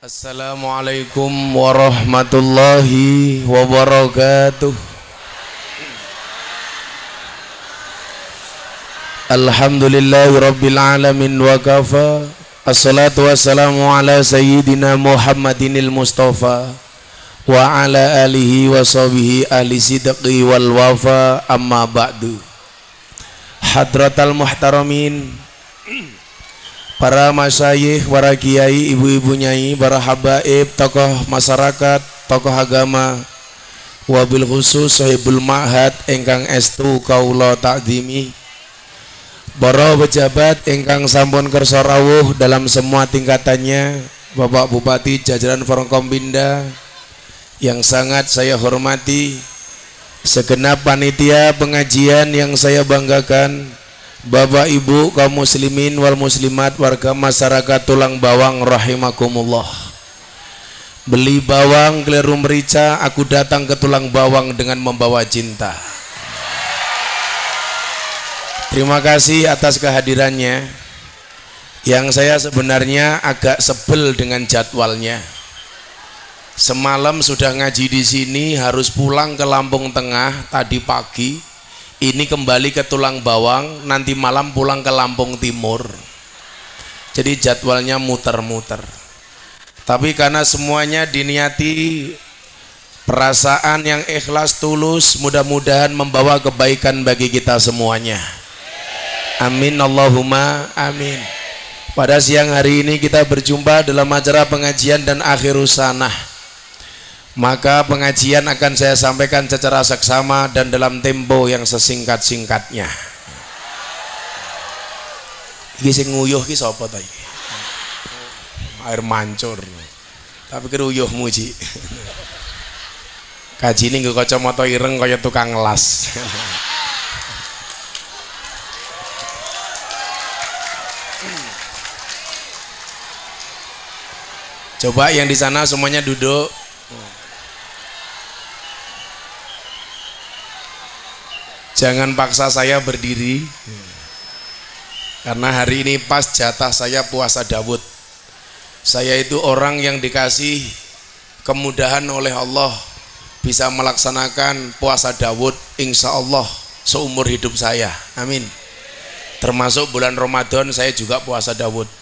Assalamualaikum warahmatullahi wabarakatuh. Alhamdulillahi rabbil alamin wa kafa. Assalatu wassalamu ala sayyidina Muhammadinil Mustafa wa ala alihi wa sahbihi ahli sidqi wal wafa, amma ba'du. Hadratal muhtaramin, para masyayikh, para kiai, ibu-ibu nyai, para habaib, tokoh masyarakat, tokoh agama, wabil khusus sahibul ma'had ingkang estu kaula ta'zimi, para pejabat ingkang sampun kersa rawuh dalam semua tingkatannya, Bapak Bupati jajaran Forkompinda yang sangat saya hormati, segenap panitia pengajian yang saya banggakan, Bapak Ibu kaum muslimin wal muslimat, warga masyarakat Tulang Bawang rahimakumullah. Beli bawang keliru merica, aku datang ke Tulang Bawang dengan membawa cinta. Terima kasih atas kehadirannya. Yang saya sebenarnya agak sebel dengan jadwalnya. Semalam sudah ngaji di sini, harus pulang ke Lampung Tengah tadi pagi. Ini kembali ke Tulang Bawang, nanti malam pulang ke Lampung Timur. Jadi jadwalnya muter-muter. Tapi karena semuanya diniati perasaan yang ikhlas tulus, mudah-mudahan membawa kebaikan bagi kita semuanya. Amin Allahumma amin. Pada siang hari ini kita berjumpa dalam acara pengajian dan akhirus sanah. Maka pengajian akan saya sampaikan secara seksama dan dalam tempo yang sesingkat-singkatnya. Iki sing nguyuh ki sapa ta iki? Air mancur. Tapi keruyuh muji. Kajine nggo kacamata ireng kaya tukang las. Coba yang di sana semuanya duduk. Jangan paksa saya berdiri, karena hari ini pas jatah saya puasa Daud. Saya itu orang yang dikasih kemudahan oleh Allah, bisa melaksanakan puasa Daud insya Allah seumur hidup saya, amin. Termasuk bulan Ramadan saya juga puasa Daud.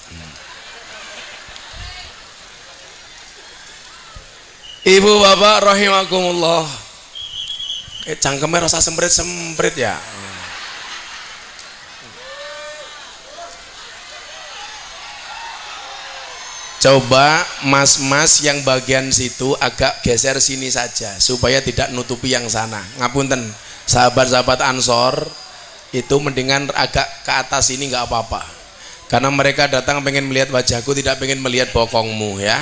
Ibu bapak rahimakumullah, cangkemnya rasa semprit-semprit ya. Coba mas-mas yang bagian situ agak geser sini saja supaya tidak nutupi yang sana. Ngapunten, sahabat-sahabat Ansor itu mendingan agak ke atas ini, nggak apa-apa. Karena mereka datang pengen melihat wajahku, tidak pengen melihat bokongmu ya.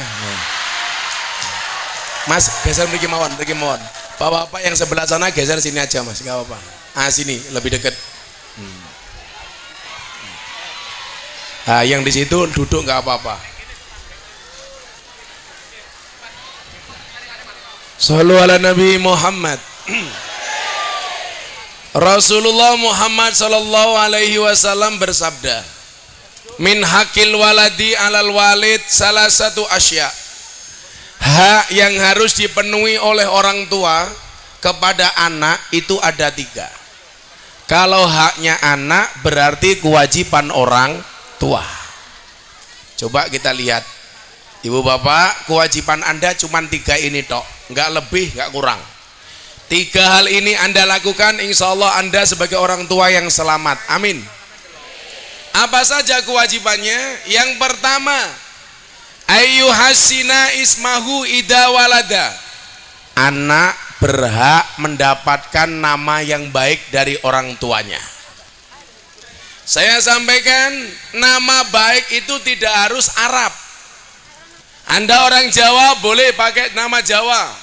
Mas, geser mriki mawon, mriki mawon. Bapak-bapak yang sebelah sana geser sini aja mas, nggak apa-apa. Ah sini lebih dekat. Nah, yang di situ duduk nggak apa-apa. Shallu ala Nabi Muhammad. Rasulullah Muhammad sallallahu alaihi wasallam bersabda, min hakil waladi alal walid salah satu asya. Hak yang harus dipenuhi oleh orang tua kepada anak itu ada 3. Kalau haknya anak berarti kewajiban orang tua. Coba kita lihat, ibu bapak, kewajiban anda cuma 3 ini tok, nggak lebih nggak kurang. 3 hal ini anda lakukan, insya Allah anda sebagai orang tua yang selamat, amin. Apa saja kewajibannya? Yang pertama, ayu hasina ismahu ida walada. Anak berhak mendapatkan nama yang baik dari orang tuanya. Saya sampaikan, nama baik itu tidak harus Arab. Anda orang Jawa boleh pakai nama Jawa,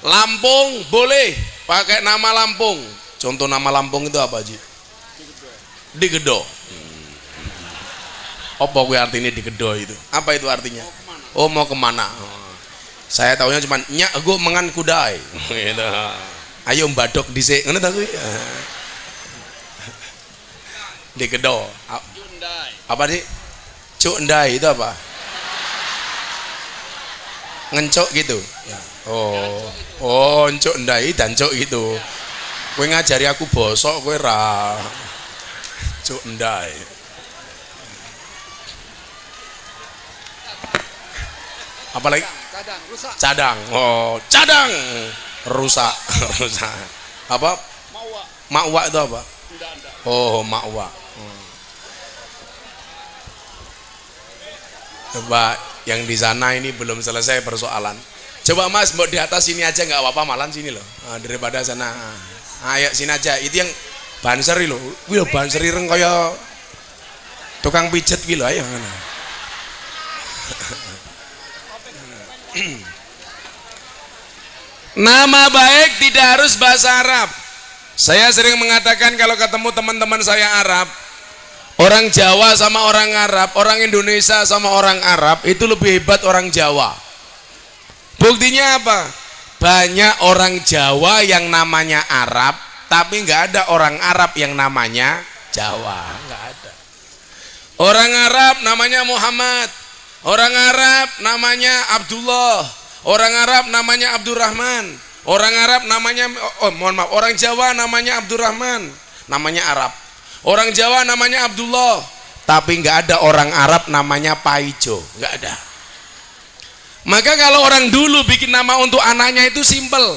Lampung boleh pakai nama Lampung. Contoh nama Lampung itu apa Ji? Digedo. Apa gue artinya digedo itu? Apa itu artinya? Oh mau kemana? Saya tahunya cuma nyak gue mangan kudai. Gitu. Ayo mbadok dhisik. Ngono ta kuwi? Digedo. Apa sih? Cuk ndai itu apa? Ngencuk gitu. Oh. Oh, encuk ndai dan cuk gitu. Kowe ngajari aku bosok kowe ra. Cuk ndai. Apalagi cadang, rusak. Cadang. Oh, cadang. Rusak. Rusak. Apa? Makwa. Makwa itu apa? Enggak. Oh, makwa. Coba yang di sana ini belum selesai persoalan. Coba Mas, mau di atas sini aja nggak apa-apa, malan sini loh. Nah, daripada sana. Ayo sini aja. Itu yang banseri loh. Wih, banseri reng kaya tukang pijet gitu ayo. Nama baik tidak harus bahasa Arab. Saya sering mengatakan kalau ketemu teman-teman saya Arab, orang Jawa sama orang Arab, orang Indonesia sama orang Arab, itu lebih hebat orang Jawa. Buktinya apa? Banyak orang Jawa yang namanya Arab, tapi nggak ada orang Arab yang namanya Jawa. Nggak ada. Orang Arab namanya Muhammad, orang Arab namanya Abdullah, orang Arab namanya Abdurrahman, orang Arab namanya, orang Jawa namanya Abdurrahman, namanya Arab. Orang Jawa namanya Abdullah, tapi nggak ada orang Arab namanya Paijo, nggak ada. Maka kalau orang dulu bikin nama untuk anaknya itu simpel.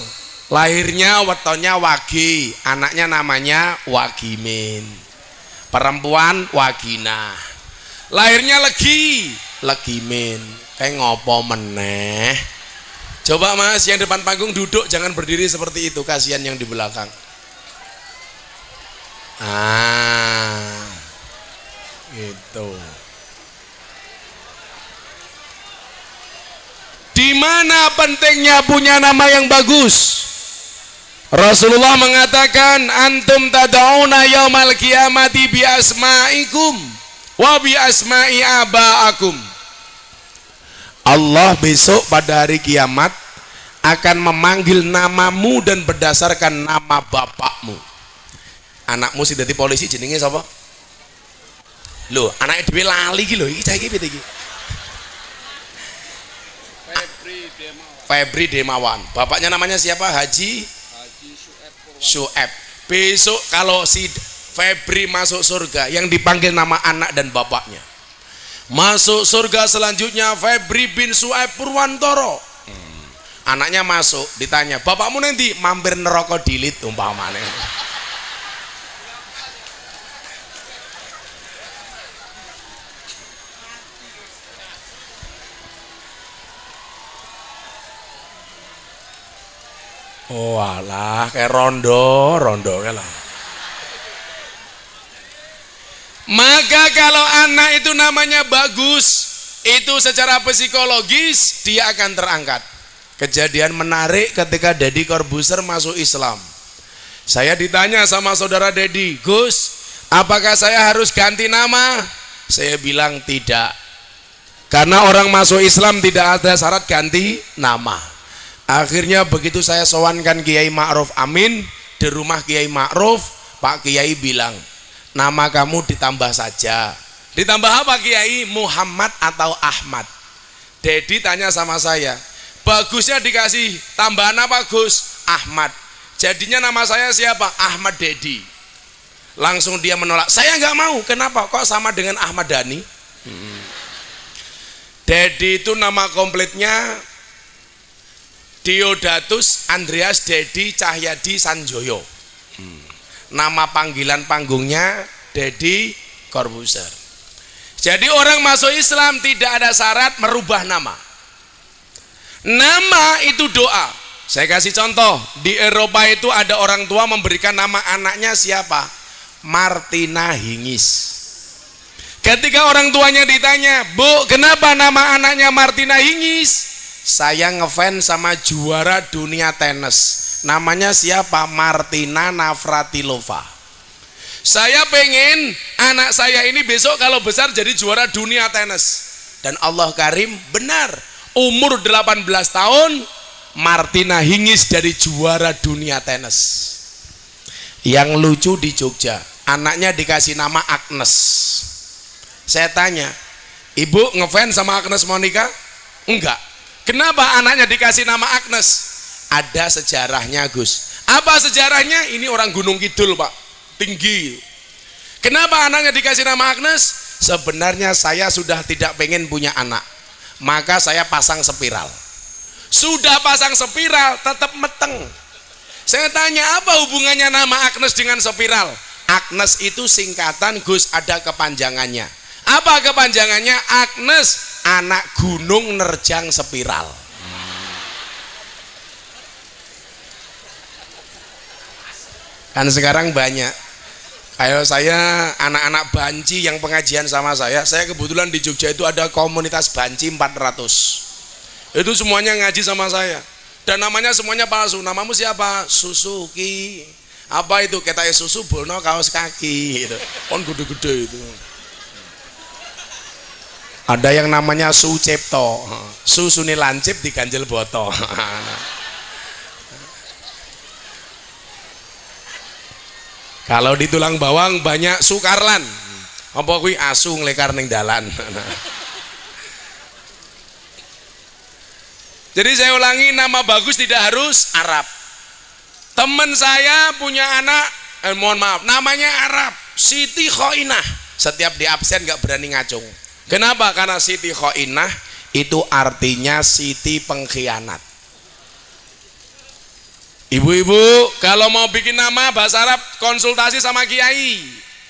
Lahirnya wetonnya Wagi, anaknya namanya Wagimin. Perempuan Wagina. Lahirnya Legi, Legimin. Kayak ngopo meneh. Coba Mas yang depan panggung duduk, jangan berdiri seperti itu, kasihan yang di belakang. Gitu. Di mana pentingnya punya nama yang bagus? Rasulullah mengatakan, antum tad'una yaumal qiyamati bi asma'ikum wa bi asma'i aba'akum. Allah besok pada hari kiamat akan memanggil namamu dan berdasarkan nama bapakmu. Anakmu sing dadi polisi jenenge sapa? Lho, anake dhewe lali iki lho, iki cah iki piye iki? Febri Demawan. Bapaknya namanya siapa? Haji Syueb. Besok kalau si Febri masuk surga, yang dipanggil nama anak dan bapaknya. Masuk surga selanjutnya Febri bin Syueb Purwantoro. Anaknya masuk, ditanya, bapakmu nanti mampir neraka dilit umpamane. Oh alah, kayak rondo kayak lah. Maka kalau anak itu namanya bagus, itu secara psikologis dia akan terangkat. Kejadian menarik ketika Deddy Corbuzier masuk Islam. Saya ditanya sama saudara Deddy, Gus, apakah saya harus ganti nama? Saya bilang tidak. Karena orang masuk Islam tidak ada syarat ganti nama. Akhirnya begitu saya sowankan Kiai Ma'ruf Amin di rumah Kiai Ma'ruf, Pak Kiai bilang, nama kamu ditambah saja. Ditambah apa Kiai? Muhammad atau Ahmad? Dedi tanya sama saya, bagusnya dikasih tambahan apa Gus? Ahmad. Jadinya nama saya siapa? Ahmad Dedi. Langsung dia menolak, saya nggak mau. Kenapa? Kok sama dengan Ahmad Dhani? Dedi itu nama komplitnya Diodatus Andreas Dedi Cahyadi Sanjoyo. Nama panggilan panggungnya Deddy Corbuzier. Jadi orang masuk Islam tidak ada syarat merubah nama. Nama itu doa. Saya kasih contoh, di Eropa itu ada orang tua memberikan nama anaknya siapa? Martina Hingis. Ketika orang tuanya ditanya, Bu, kenapa nama anaknya Martina Hingis? Saya ngefans sama juara dunia tenis, namanya siapa? Martina Navratilova. Saya pengen anak saya ini besok kalau besar jadi juara dunia tenis. Dan Allah Karim, benar, umur 18 tahun Martina Hingis dari juara dunia tenis. Yang lucu di Jogja, anaknya dikasih nama Agnes. Saya tanya, Ibu ngefans sama Agnes Monica? Enggak. Kenapa anaknya dikasih nama Agnes? Ada sejarahnya, Gus. Apa sejarahnya? Ini orang Gunung Kidul, Pak, tinggi. Kenapa anaknya dikasih nama Agnes? Sebenarnya saya sudah tidak pengen punya anak, maka saya pasang spiral. Sudah pasang spiral tetap meteng. Saya tanya, apa hubungannya nama Agnes dengan spiral? Agnes itu singkatan, Gus, ada kepanjangannya. Apa kepanjangannya? Agnes, anak gunung nerjang spiral. Kan sekarang banyak, kayak saya anak-anak banci yang pengajian sama saya kebetulan di Jogja itu ada komunitas banci 400. Itu semuanya ngaji sama saya. Dan namanya semuanya palsu. Namamu siapa? Susuki. Apa itu? Ketake susu bono kaos kaki gitu. Kon gede-gede itu. Ada yang namanya Sucipto. Susune lancip diganjel boto. Kalau di Tulang Bawang banyak Sukarlan. Apa kuwi asu nglekar ning dalan. Jadi saya ulangi, nama bagus tidak harus Arab. Teman saya punya anak, mohon maaf, namanya Arab, Siti Khoinah. Setiap di absen nggak berani ngacung. Kenapa? Karena Siti Khoinah itu artinya Siti pengkhianat. Ibu-ibu kalau mau bikin nama bahasa Arab konsultasi sama kiai,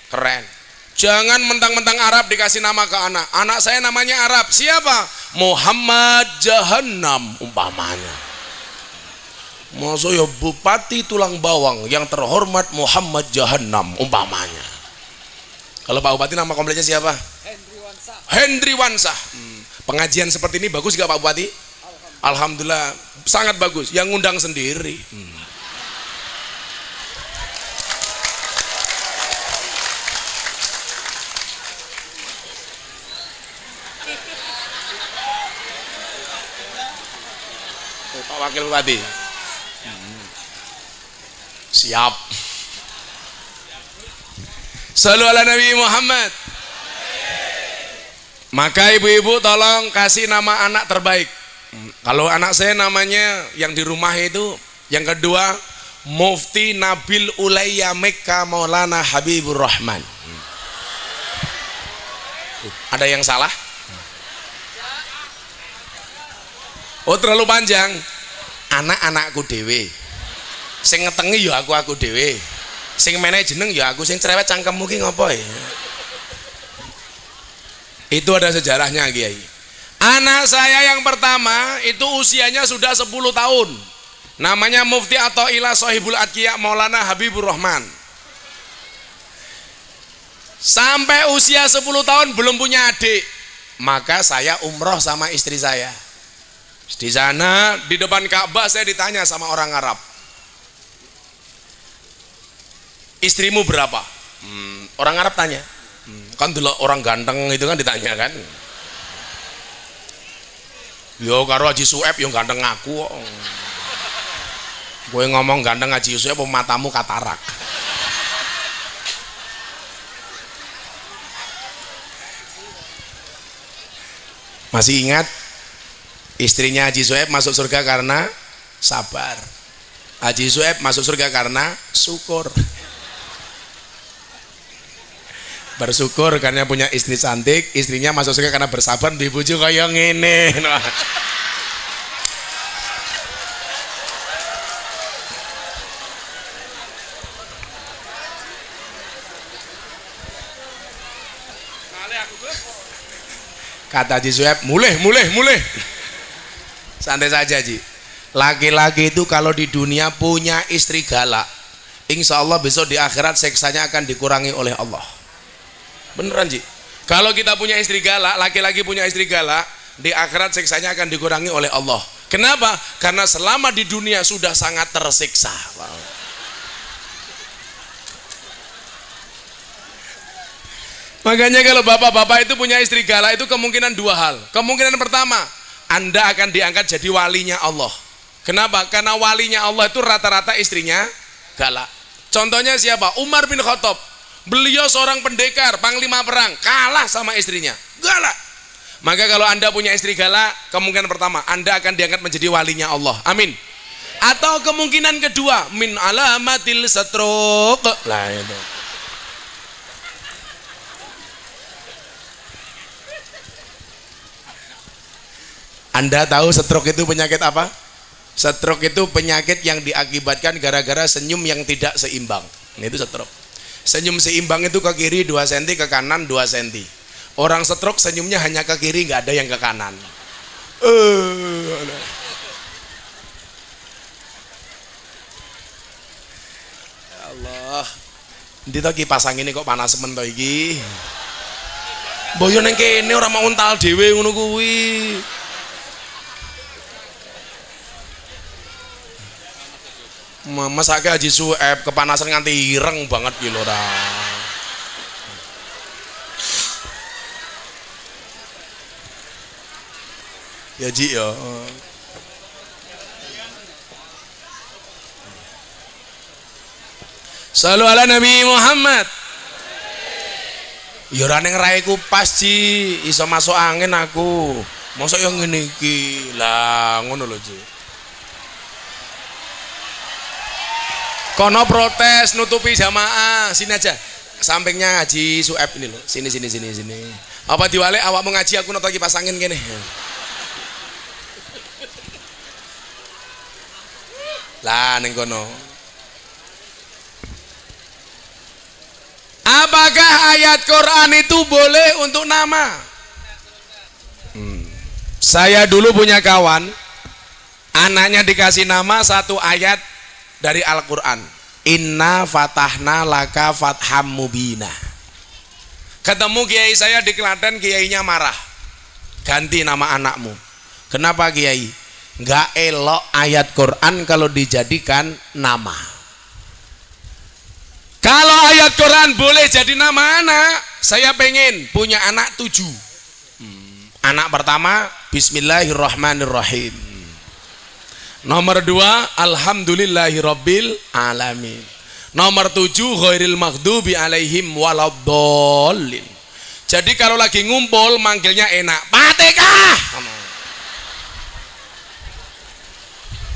keren. Jangan mentang-mentang Arab dikasih nama ke anak. Anak saya namanya Arab, siapa? Muhammad Jahannam umpamanya. Maksud ya Bupati Tulang Bawang yang terhormat Muhammad Jahannam umpamanya. Kalau Pak Bupati nama kompletnya siapa? Hendri Wansah. Pengajian seperti ini bagus gak Pak Bupati? Alhamdulillah sangat bagus. Yang ngundang sendiri. Pak Wakil Bupati. Siap. Shallu ala Nabi Muhammad. Maka ibu-ibu tolong kasih nama anak terbaik. Kalau anak saya namanya yang di rumah itu, yang kedua Mufti Nabil Ulayya Mekka Maulana Habibur Rahman. Ada yang salah? Oh terlalu panjang. Anak-anakku dewe. Sing ngetengi ya aku dewe. Sing menehi jeneng ya aku, sing cerewet cangkemmu ki ngopo ya? Itu ada sejarahnya, Kiai. Anak saya yang pertama itu usianya sudah 10 tahun. Namanya Mufti Athaillah Sohibul Atqiya Maulana Habibur Rahman. Sampai usia 10 tahun belum punya adik. Maka saya umroh sama istri saya. Di sana di depan Ka'bah saya ditanya sama orang Arab, istrimu berapa? Orang Arab tanya, kan dulu orang ganteng itu kan ditanya kan. Yo karo Haji Sueb yang ganteng aku. Gue ngomong ganteng Haji Sueb, matamu katarak. Masih ingat? Istrinya Haji Sueb masuk surga karena sabar. Haji Sueb masuk surga karena syukur. Bersyukur karena punya istri cantik, istrinya masuk surga karena bersabar di bojo kaya ngene. Kata Haji Sueb, mulih. Santai saja Ji. Laki-laki itu kalau di dunia punya istri galak, insya Allah besok di akhirat seksanya akan dikurangi oleh Allah. Beneran Ji. Kalau kita punya istri galak, laki-laki punya istri galak, di akhirat seksanya akan dikurangi oleh Allah. Kenapa? Karena selama di dunia sudah sangat tersiksa. Wow. Makanya kalau bapak-bapak itu punya istri galak itu kemungkinan dua hal. Kemungkinan pertama, Anda akan diangkat jadi walinya Allah. Kenapa? Karena walinya Allah itu rata-rata istrinya galak. Contohnya siapa? Umar bin Khattab. Beliau seorang pendekar, panglima perang, kalah sama istrinya, galak. Maka kalau Anda punya istri galak, kemungkinan pertama Anda akan diangkat menjadi walinya Allah. Amin. Atau kemungkinan kedua, min alamatil stroke. Lah itu. Anda tahu stroke itu penyakit apa? Stroke itu penyakit yang diakibatkan gara-gara senyum yang tidak seimbang. Ini itu stroke. Senyum seimbang itu ke kiri 2 cm, ke kanan 2 cm. Orang stroke senyumnya hanya ke kiri, nggak ada yang ke kanan. Ya Allah. Ndi to ki pasang ini kok panas men to iki. Boyo neng kene ora mau untal dhewe ngono kuwi. Masake Haji Sueb kepanasan nganti ireng banget ki lho ra. Ya Ji ya. Sallu ala Nabi Muhammad. Ya ora ning raiku pas Ji, iso masuk angin aku. Mosok yang ngene iki. Lah ngono lho Ji. Kono protes nutupi jamaah, sini aja. Sampingnya Haji Sueb ini loh. Sini. Apa diwale awakmu ngaji aku noto iki pasangin kene. Lah ning kono. Apakah ayat Quran itu boleh untuk nama? Saya dulu punya kawan, anaknya dikasih nama satu ayat dari Al-Quran. Inna fatahna laka fatham mubina. Ketemu kiai saya di Klaten, kiainya marah. Ganti nama anakmu. Kenapa kiai? Nggak elok ayat Quran kalau dijadikan nama. Kalau ayat Quran boleh jadi nama anak, saya pengen punya anak 7. Anak pertama Bismillahirrahmanirrahim. Nomor 2 Alhamdulillahirabbil alamin. Nomor 7 ghairil maghdubi alaihim waladdallin. Jadi kalau lagi ngumpul manggilnya enak, Fatihah.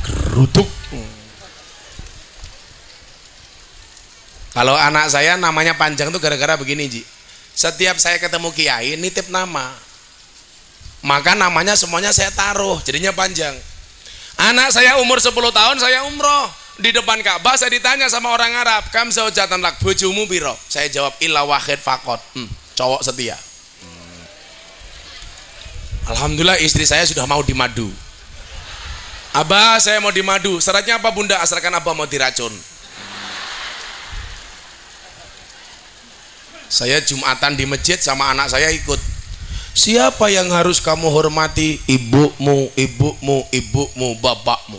Geruduk. Kalau anak saya namanya panjang tuh gara-gara begini Ji. Setiap saya ketemu kiai nitip nama, maka namanya semuanya saya taruh, jadinya panjang. Anak saya umur 10 tahun saya umroh di depan Ka'bah, saya ditanya sama orang Arab, kam zaujatan lak, bojomu piro? Saya jawab illa wahid faqat. Cowok setia. Alhamdulillah istri saya sudah mau dimadu. Abah saya mau dimadu, syaratnya apa bunda? Asalkan abah mau diracun. Saya Jumatan di masjid sama anak saya ikut. Siapa yang harus kamu hormati? Ibumu, bapakmu.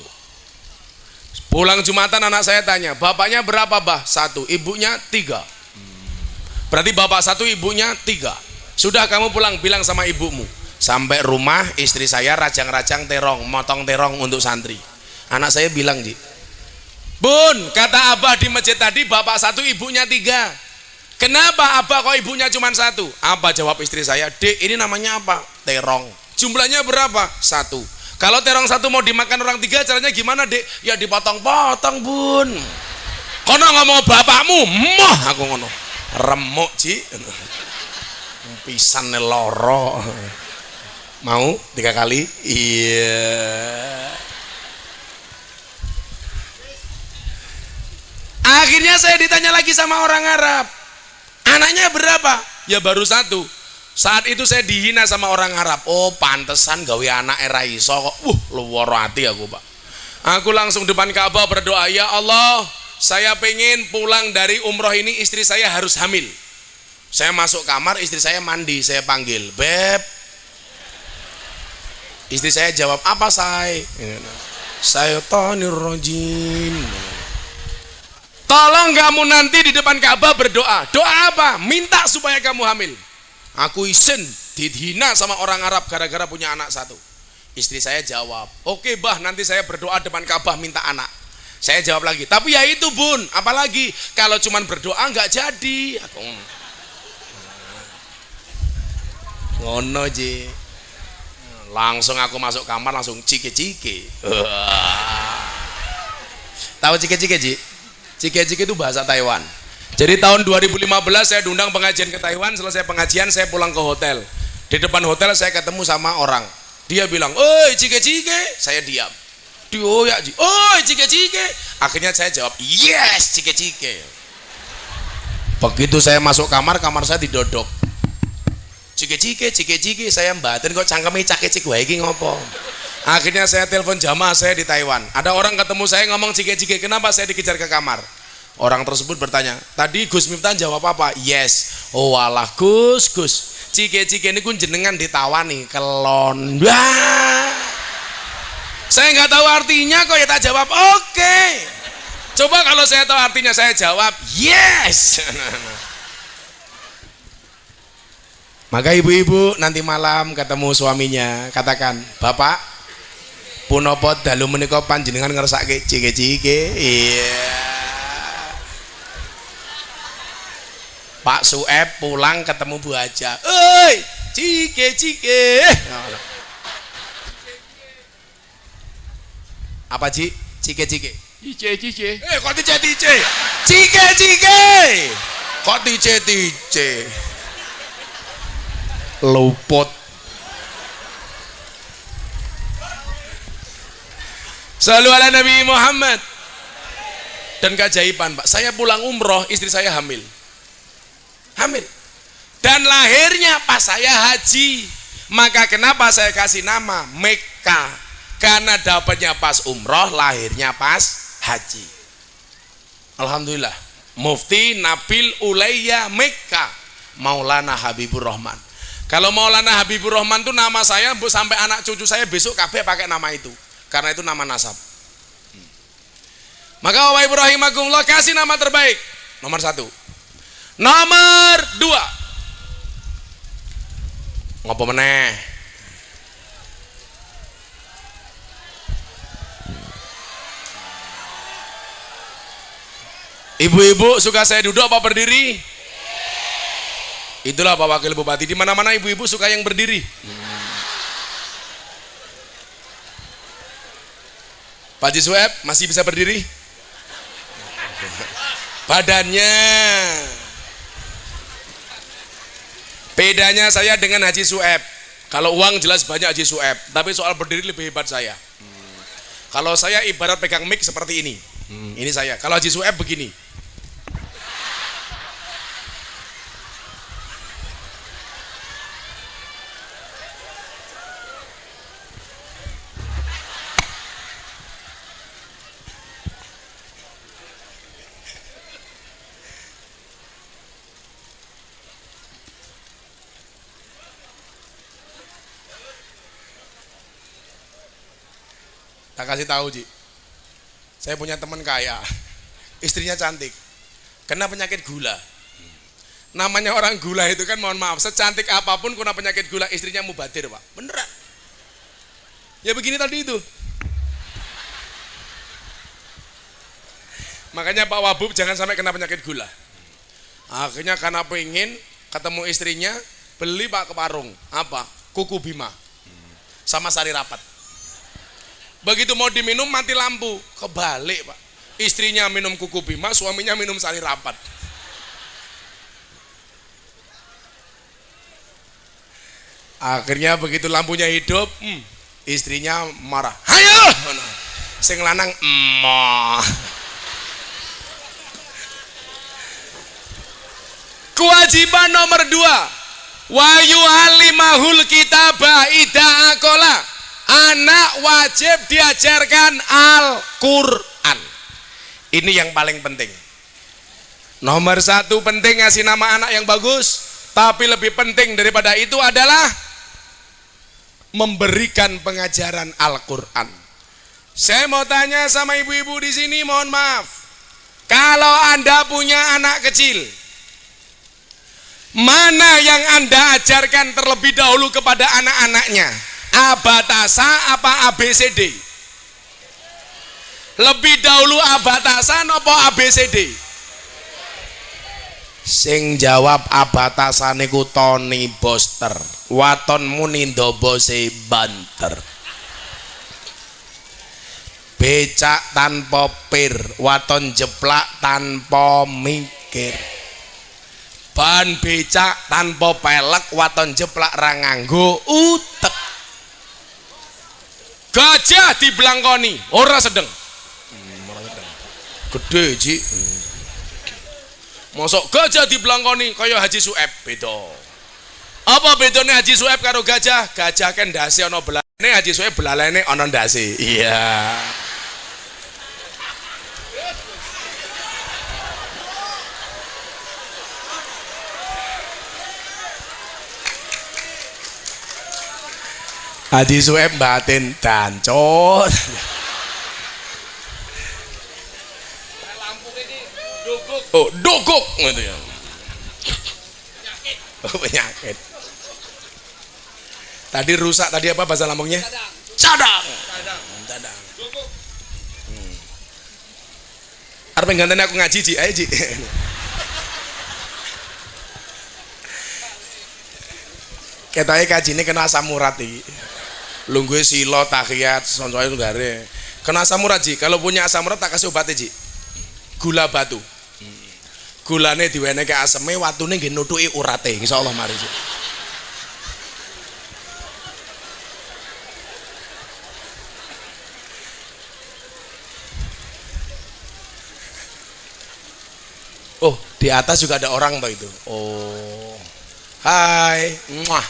Pulang Jumatan anak saya tanya, bapaknya berapa bah? 1, ibunya 3. Berarti bapak 1, ibunya 3. Sudah kamu pulang bilang sama ibumu. Sampai rumah istri saya rajang-rajang terong, motong terong untuk santri. Anak saya bilang Ji, Bun, kata abah di masjid tadi bapak 1, ibunya 3. Kenapa abah kok ibunya cuma 1? Apa jawab istri saya? Dek, ini namanya apa? Terong. Jumlahnya berapa? 1. Kalau terong 1 mau dimakan orang 3, caranya gimana Dek? Ya dipotong-potong Bun. Kono ngomong bapakmu, moh aku ngono. Remuk Ji. Pisan loro. Mau 3 kali? Iya. Akhirnya saya ditanya lagi sama orang Arab. Anaknya berapa? Ya baru 1. Saat itu saya dihina sama orang Arab. Oh pantesan gawe anak era iso kok. Luar hati aku Pak. Aku langsung depan Ka'bah berdoa, ya Allah, saya pengen pulang dari umroh ini istri saya harus hamil. Saya masuk kamar, istri saya mandi, saya panggil, Beb. Istri saya jawab, apa say? Syaitonir rajim. Tolong kamu nanti di depan Ka'bah berdoa. Doa apa? Minta supaya kamu hamil. Aku izin dihina sama orang Arab gara-gara punya anak 1. Istri saya jawab, oke bah, nanti saya berdoa depan Ka'bah minta anak. Saya jawab lagi, tapi ya itu Bun, apalagi kalau cuman berdoa nggak jadi. Aku ngono Ji. Langsung aku masuk kamar langsung cike-cike. Tahu cike-cike, Ji? Cike-cike itu bahasa Taiwan. Jadi tahun 2015 saya diundang pengajian ke Taiwan. Selesai pengajian saya pulang ke hotel. Di depan hotel saya ketemu sama orang. Dia bilang, "Oi, cike-cike." Saya diam. "Oh ya, Ji. Oi, cike-cike." Akhirnya saya jawab, "Yes, cike-cike." Begitu saya masuk kamar saya didodok. Cike-cike, saya mbaten kok cangkeme cake-cik wae iki ngopo. Akhirnya saya telepon jamaah saya di Taiwan. Ada orang ketemu saya ngomong cike-cike, kenapa saya dikejar ke kamar? Orang tersebut bertanya, "Tadi Gus Miftah jawab apa?" "Yes." "Oh walah Gus, cike-cike niku jenengan ditawani kelon." Wah. Saya nggak tahu artinya kok ya tak jawab, "Oke." Coba kalau saya tahu artinya saya jawab, "Yes." Maka ibu-ibu nanti malam ketemu suaminya, katakan, "Bapak, punapa dalu menika panjenengan ngersake cike-cike?" Iya. Pak Sueb pulang ketemu Bu Haja, "Oi, cike-cike." Apa, Ji? Cike-cike. Cice. Kok tice-tice? Cike-cike. Kok tice-tice? Luput. Shallu ala Nabi Muhammad. Dan keajaiban, Pak, saya pulang umroh, istri saya hamil. Dan lahirnya pas saya haji. Maka kenapa saya kasih nama Mekka? Karena dapatnya pas umroh, lahirnya pas haji. Alhamdulillah. Mufti Nabil Ulayya Mekka, Maulana Habibur Rahman. Kalau Maulana Habibur Rahman itu nama saya, sampai anak cucu saya besok kabeh pakai nama itu. Karena itu nama nasab. Maka Bapak Ibu rahimakumullah, kasih nama terbaik. Nomor 1. Nomor 2. Ngopo meneh? Ibu-ibu suka saya duduk apa berdiri? Itulah Pak Wakil Bupati. Di mana-mana ibu-ibu suka yang berdiri. Pak Haji Sueb masih bisa berdiri? Badannya. Bedanya saya dengan Haji Sueb. Kalau uang jelas banyak Haji Sueb, tapi soal berdiri lebih hebat saya. Kalau saya ibarat pegang mic seperti ini. Ini saya. Kalau Haji Sueb begini. Tak kasih tahu, Ji. Saya punya teman kaya, istrinya cantik, kena penyakit gula. Namanya orang gula itu kan, mohon maaf, secantik apapun kena penyakit gula, istrinya mubadir, Pak. Beneran. Ya begini tadi itu. Makanya Pak Wabub jangan sampai kena penyakit gula. Akhirnya karena pengen ketemu istrinya, beli Pak ke warung. Apa? Kuku Bima sama sari rapat. Begitu mau diminum mati lampu, kebalik Pak. Istrinya minum kuku Bima, suaminya minum sari rapat. Akhirnya begitu lampunya hidup, istrinya marah. "Hayo!" Sing lanang emoh. Kewajiban nomor 2, wa yu'allimahul kitaba idza aqala. Anak wajib diajarkan Al-Quran. Ini yang paling penting. Nomor 1 penting ngasih nama anak yang bagus, tapi lebih penting daripada itu adalah memberikan pengajaran Al-Quran. Saya mau tanya sama ibu-ibu di sini, mohon maaf. Kalau Anda punya anak kecil, mana yang Anda ajarkan terlebih dahulu kepada anak-anaknya? Abatasa apa ABCD? Lebih dahulu abatasan apa ABCD? Sing jawab abatasane ku Tony Boster. Watonmu nindo bose banter. Becak tanpa pir, waton jeplak tanpa mikir. Ban becak tanpa pelek, waton jeplak ra nganggo utek. Gajah diblangkoni, ora sedeng. Gede Ji. Mosok gajah diblangkoni kaya Haji Sueb, beda. Apa bedane Haji Sueb karo gajah? Gajah kan ndase ana belalene, Haji Sueb belalene ana ndase. Iya. Haji Sueb batin dancot. Oh, dogok gitu ya. Oh, penyakit. Tadi rusak, tadi apa bahasa lambungnya? Cadang. Cadang. Arep nganteni aku ngaji, Ji. Ayo, Ji. Ketoke kajine kena asam urat iki. Lungguhe sila tahiyat soncoe tunggare. Kena asam urat, Ji. Kalau punya asam urat tak kasih obatnya, Ji. Gula batu. Gulane diwenehke aseme, watune nggih nutuki urate. Insyaallah mari. Oh, di atas juga ada orang toh itu. Oh. Hai, muah.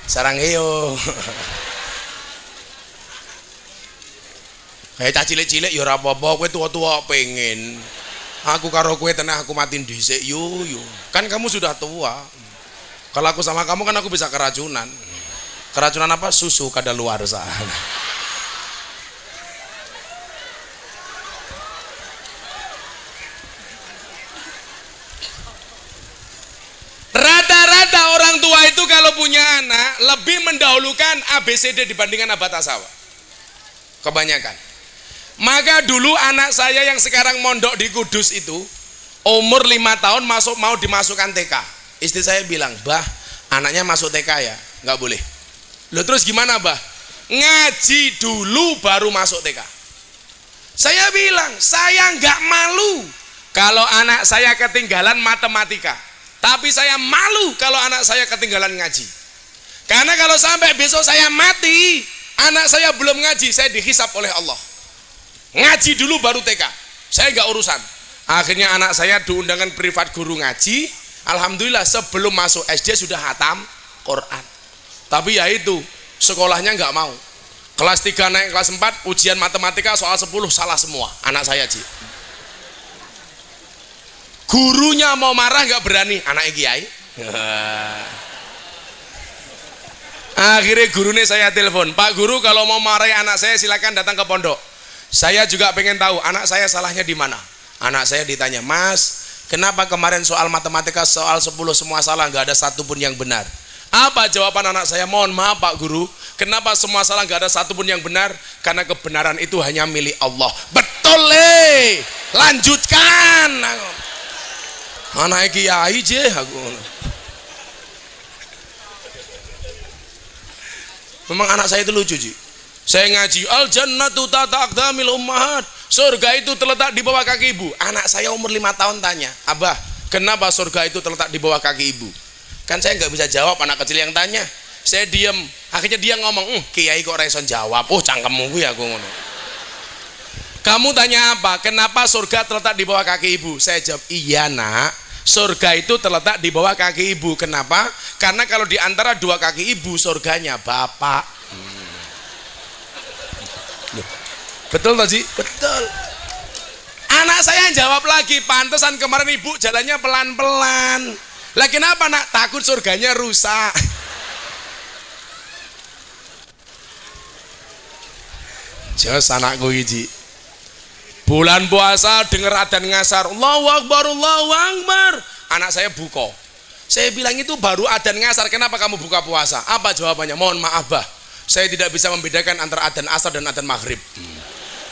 Sarang heyo. Kayak cah cilik-cilik ya ora apa-apa, kowe tua-tua pengen. Aku karo kowe tenang aku matiin dhisik yo. Kan kamu sudah tua. Kalau aku sama kamu kan aku bisa keracunan. Keracunan apa? Susu kadaluarsa. Rata-rata orang tua itu kalau punya anak lebih mendahulukan ABCD dibandingkan Abad Tasawa. Kebanyakan. Maka dulu anak saya yang sekarang mondok di Kudus itu umur 5 tahun mau dimasukkan TK. Istri saya bilang, "Bah, anaknya masuk TK ya?" Nggak boleh. Loh terus gimana, Bah? Ngaji dulu baru masuk TK. Saya bilang, saya nggak malu kalau anak saya ketinggalan matematika. Tapi saya malu kalau anak saya ketinggalan ngaji. Karena kalau sampai besok saya mati, anak saya belum ngaji, saya dihisap oleh Allah. Ngaji dulu baru TK, saya nggak urusan. Akhirnya anak saya diundangkan privat guru ngaji. Alhamdulillah sebelum masuk SD sudah hatam Quran. Tapi ya itu, sekolahnya nggak mau. Kelas 3 naik kelas 4, ujian matematika soal 10 salah semua. Anak saya, Ji. Gurunya mau marah nggak berani, anaknya kiai. Akhirnya gurunya saya telepon, "Pak Guru, kalau mau marahi anak saya silakan datang ke pondok. Saya juga pengen tahu anak saya salahnya di mana." Anak saya ditanya, "Mas, kenapa kemarin soal matematika soal 10 semua salah, nggak ada satupun yang benar?" Apa jawaban anak saya? "Mohon maaf Pak Guru, kenapa semua salah nggak ada satupun yang benar? Karena kebenaran itu hanya milik Allah." Betul lanjutkan. Anak kiai je aku. Memang anak saya itu lucu, Ji. Saya ngaji, "Al jannatu tahta aqdamil ummahat." Surga itu terletak di bawah kaki ibu. Anak saya umur 5 tahun tanya, "Abah, kenapa surga itu terletak di bawah kaki ibu?" Kan saya nggak bisa jawab, anak kecil yang tanya. Saya diam. Akhirnya dia ngomong, "Kiai kok reson jawab." Oh, cangkemmu gue aku ngono. "Kamu tanya apa? Kenapa surga terletak di bawah kaki ibu?" Saya jawab, "Iya nak, surga itu terletak di bawah kaki ibu. Kenapa? Karena kalau di antara dua kaki ibu surganya bapak." Betul toh, Ji? Betul. Anak saya jawab lagi, "Pantesan kemarin ibu jalannya pelan-pelan." Lah kenapa nak? Takut surganya rusak. Jos anakku iki. Bulan puasa denger adzan ngasar, Allahu Akbar, Allahu Akbar. Anak saya buka. Saya bilang itu baru adzan ngasar, kenapa kamu buka puasa? Apa jawabannya? "Mohon maaf Bah, saya tidak bisa membedakan antara adzan asar dan adzan maghrib."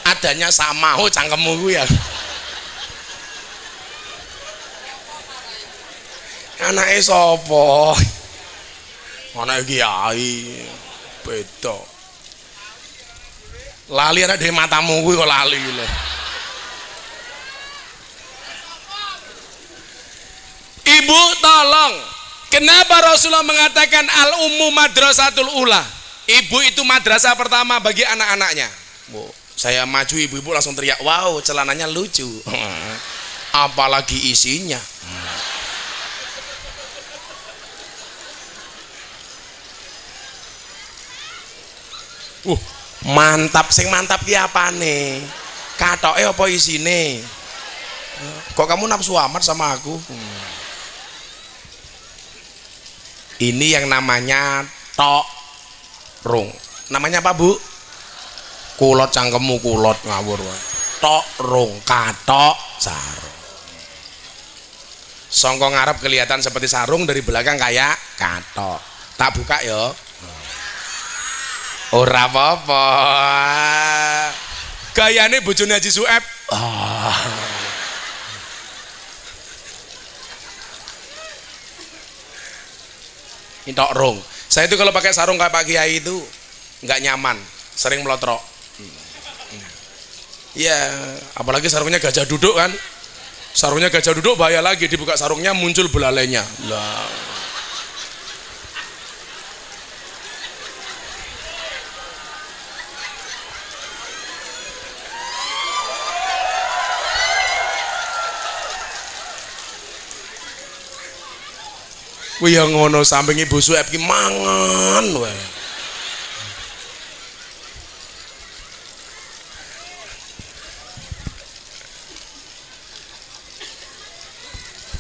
Adanya sama. Oh, cangkemmu gue ya. Anake sapa? Anake kiai. Beda. Lali anak dhewe matamu kuwi kok lali lho. Ibu tolong, kenapa Rasulullah mengatakan al-ummu madrasatul ula? Ibu itu madrasah pertama bagi anak-anaknya. Bu, saya maju ibu-ibu langsung teriak, wow celananya lucu. Apalagi isinya. Mantap, sing mantap ki apane? Katoke apa isine? Kok kamu nafsu amat sama aku? Ini yang namanya tok rung. Namanya apa, Bu? Kulot cangkemmu kulot ngawur wae. Tok rung, katok sarung. Songko ngarep kelihatan seperti sarung, dari belakang kayak katok. Tak buka ya. Ora apa-apa. Gayane bojone Haji Sueb. Tok rung. Saya itu kalau pakai sarung kayak Pak Kiai itu nggak nyaman, sering melotrok. Ya, apalagi sarungnya gajah duduk kan. Sarungnya gajah duduk bahaya lagi, dibuka sarungnya muncul belalainya. Lah. Wih yang ngono samping Ibu Sueb ki mangan wae.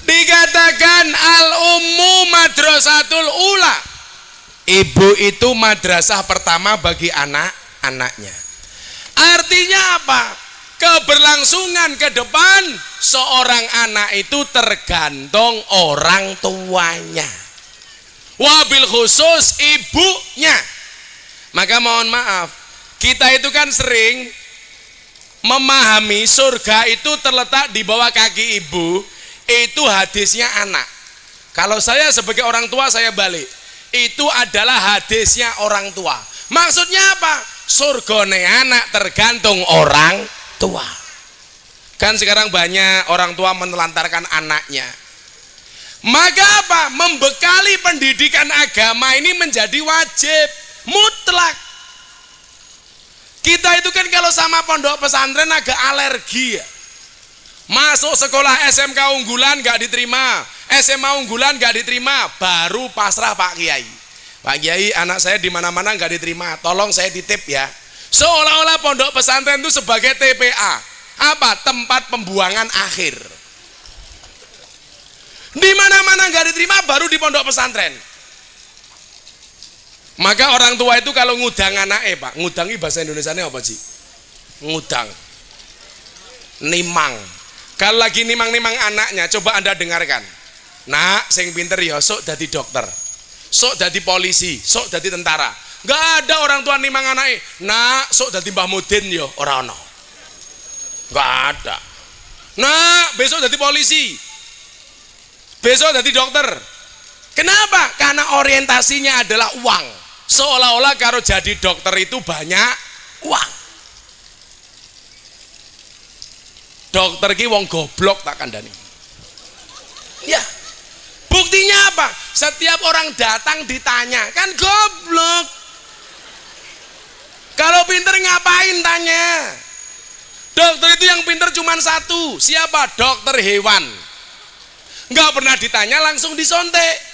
Dikatakan al-ummu madrasatul ula. Ibu itu madrasah pertama bagi anak-anaknya. Artinya apa? Keberlangsungan ke depan seorang anak itu tergantung orang tuanya, wabil khusus ibunya. Maka mohon maaf, kita itu kan sering memahami surga itu terletak di bawah kaki ibu. Itu hadisnya anak. Kalau saya sebagai orang tua saya balik, itu adalah hadisnya orang tua. Maksudnya apa? Surgane anak tergantung orang tua. Kan sekarang banyak orang tua menelantarkan anaknya. Maka apa? Membekali pendidikan agama ini menjadi wajib mutlak. Kita itu kan kalau sama pondok pesantren agak alergi ya. Masuk sekolah SMK unggulan gak diterima, SMA unggulan gak diterima, baru pasrah Pak Kiai. Pak Kiai, anak saya di mana-mana gak diterima, tolong saya titip ya. Seolah-olah pondok pesantren itu sebagai TPA, apa? Tempat pembuangan akhir. Di mana-mana nggak diterima, baru di pondok pesantren. Maka orang tua itu kalau ngudang anaknya, Pak, ngudangi bahasa Indonesianya apa sih? Ngudang, nimang. Kalau lagi nimang-nimang anaknya, coba Anda dengarkan. Nak, sing pinter ya, sok dadi dokter, sok dadi polisi, sok dadi tentara. Nggak ada orang tua nimang anaknya. Nak, sok dadi Mbah Mudin ya, ora ono. Nggak ada. Nak, besok dadi polisi, besok dadi dokter. Kenapa? Karena orientasinya adalah uang. Seolah-olah kalau jadi dokter itu banyak uang. Dokter ki wong goblok tak kandani. Ya. Buktinya apa? Setiap orang datang ditanya, kan goblok. Kalau pinter ngapain tanya? Dokter itu yang pinter cuma satu. Siapa? Dokter hewan. Nggak pernah ditanya, langsung disontek.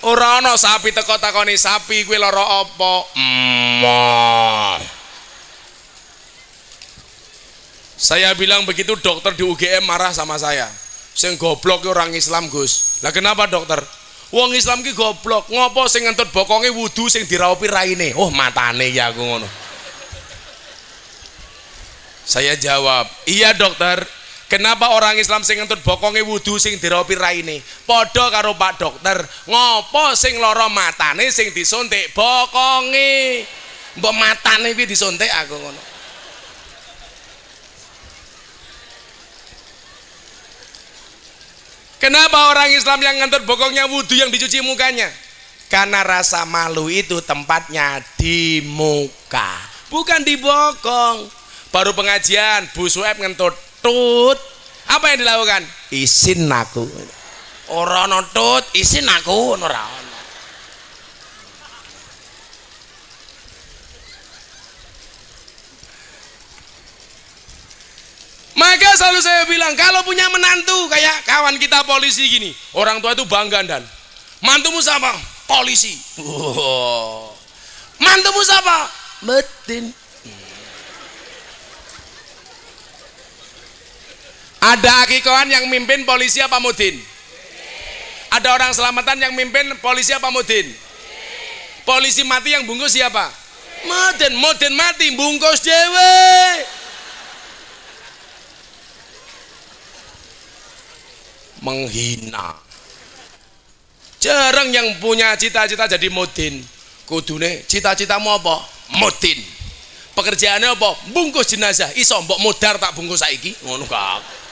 Ora ana sapi teko takoni sapi kuwi lara apa? Saya bilang begitu, dokter di UGM marah sama saya. Sing goblok ki orang Islam, Gus. Lah kenapa dokter? Wong Islam ki goblok. Ngopo sing ngentut bokonge wudu sing diraupi raine? Oh, matane ya aku ngono. Saya jawab, "Iya, dokter. Kenapa orang Islam sing ngentut bokonge wudu sing diraupi raine? Padha karo Pak Dokter. Ngopo sing lara matane sing disuntik bokonge? Mbok matane kuwi disuntik aku ngono." Kenapa orang Islam yang ngentut bokongnya wudhu yang dicuci mukanya? Karena rasa malu itu tempatnya di muka, bukan di bokong. Baru pengajian, Bu Sueb ngentut tut. Apa yang dilakukan? Isin aku. Ora nutut, isin aku ora. Maka selalu saya bilang, kalau punya menantu kayak kawan kita polisi gini, orang tua itu bangga. Dan mantumu siapa? Polisi. Mantumu siapa? Metin. Ada akikohan yang mimpin polisi apa mudin? Ada orang selamatan yang mimpin polisi apa mudin? Polisi mati yang bungkus siapa? Mudin. Mudin mati bungkus dewe. Menghina. Jarang yang punya cita-cita jadi mudin. Kudune cita-citamu apa? Mudin. Pekerjaannya apa? Bungkus jenazah. Iso mbok modar tak bungkus saiki. Ngono kak.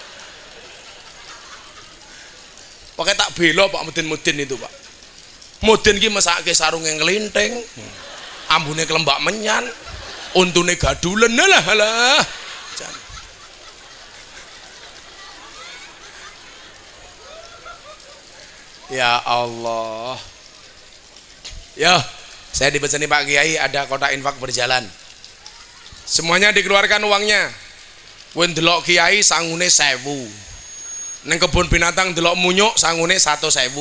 Pakai tak belo Pak mudin-mudin itu Pak. Mudin ki mesake sarung yang ngelinting. Ambune kelembak menyan. Untune gadulen lah. Ya Allah. Ya, saya dipeseni Pak Kiai ada kotak infak berjalan. Semuanya dikeluarkan uangnya. Kowe ndelok Kiai sangune 1000. Neng kebun binatang ndelok munyuk sangune 100.000.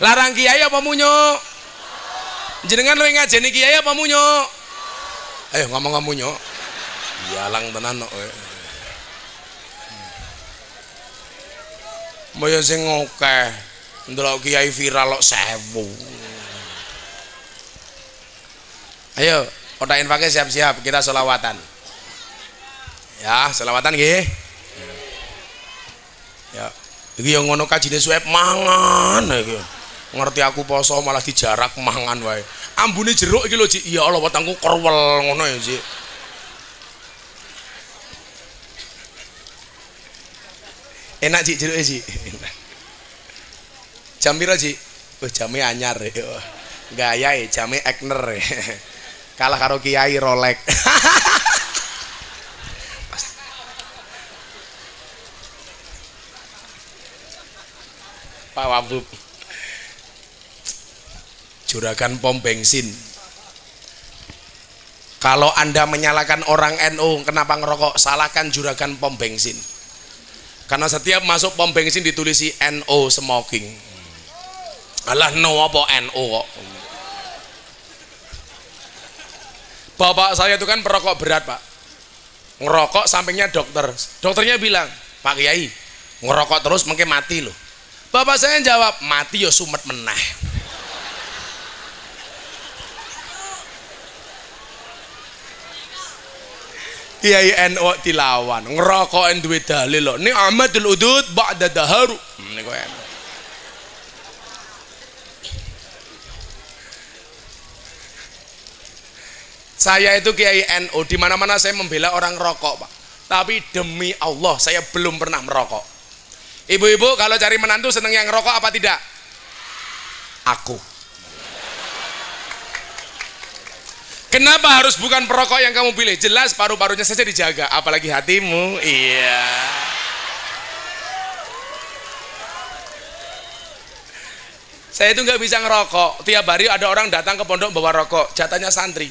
Larang Kiai apa munyuk? Jenengan luwih ngajeni Kiai apa munyuk? Ayo ngomong munyuk. Iyalang tenan kok. Mbaya sing akeh. Ndelok Kiai viral kok 1000. Ayo, kotak infaknya siap-siap, kita selawatan. Ya, selawatan nggih. Ya, iki yang ngono kajine Sueb mangan iki. Ngerti aku poso malah dijarak mangan wae. Ambune jeruk iki lho, Cik. Ya Allah, wetengku kerwel ngono ya, Cik. Enak Cik jeruke, Cik. Jam piro, Cik? Jame anyar ya. Gayae jame Ekner. Kalah karo Kiai Rolex. Pak Wabub. Juragan pom bensin. Kalau Anda menyalahkan orang NU kenapa ngerokok, salahkan juragan pom bensin. Karena setiap masuk pom bensin ditulisi NO smoking. Alah no apa NO kok. Bapak saya itu kan perokok berat Pak. Ngerokok sampingnya dokter. Dokternya bilang, Pak Kiai ngerokok terus mungkin mati loh. Bapak saya jawab, mati ya sumet meneh. Kiai NU dilawan, ngerokok duwe dalil lho. Ni amadul udud ba'da daharu. Niku NU. Saya itu Kiai NU, di mana-mana saya membela orang rokok, Pak. Tapi demi Allah saya belum pernah merokok. Ibu-ibu kalau cari menantu seneng yang rokok apa tidak? Aku. Kenapa harus bukan perokok yang kamu pilih? Jelas paru-parunya saja dijaga, apalagi hatimu. Iya. Saya itu nggak bisa ngerokok. Tiap hari ada orang datang ke pondok bawa rokok, jatahnya santri.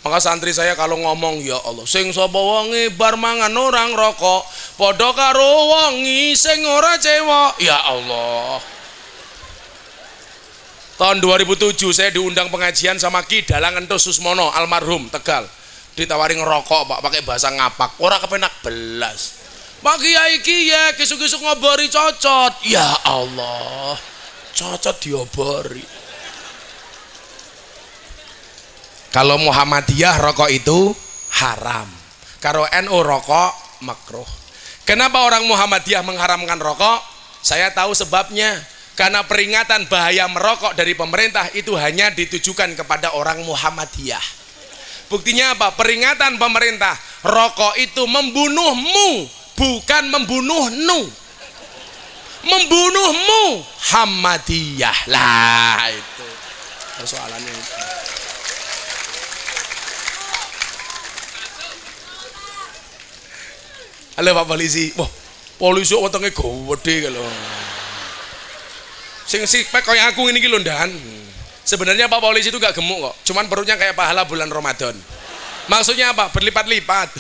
Maka santri saya kalau ngomong, ya Allah, sing sapa wonge bar mangan orang rokok, padha karo wonge sing ora cewek. Ya Allah. Tahun 2007 saya diundang pengajian sama Ki Dalang Entus Susmono almarhum Tegal. Ditawari ngerokok Pak, pakai bahasa ngapak. Ora kepenak belas. Pak Kiai iki ya kisuk-kisuk ngobori cocot. Ya Allah. Cocot diobori. Kalau Muhammadiyah rokok itu haram. Kalau NU rokok makruh. Kenapa orang Muhammadiyah mengharamkan rokok? Saya tahu sebabnya. Karena peringatan bahaya merokok dari pemerintah itu hanya ditujukan kepada orang Muhammadiyah. Buktinya apa? Peringatan pemerintah, rokok itu membunuhmu, bukan membunuhnu. membunuh Muhammadiyah. Lah itu persoalannya. Halo Pak Polisi. Wah, polisi wetenge gede kalau. Sing sipek kayak aku ini iki lho ndan. Sebenarnya Pak Polisi itu gak gemuk kok. Cuman perutnya kayak pahala bulan Ramadan. Maksudnya apa? Berlipat-lipat.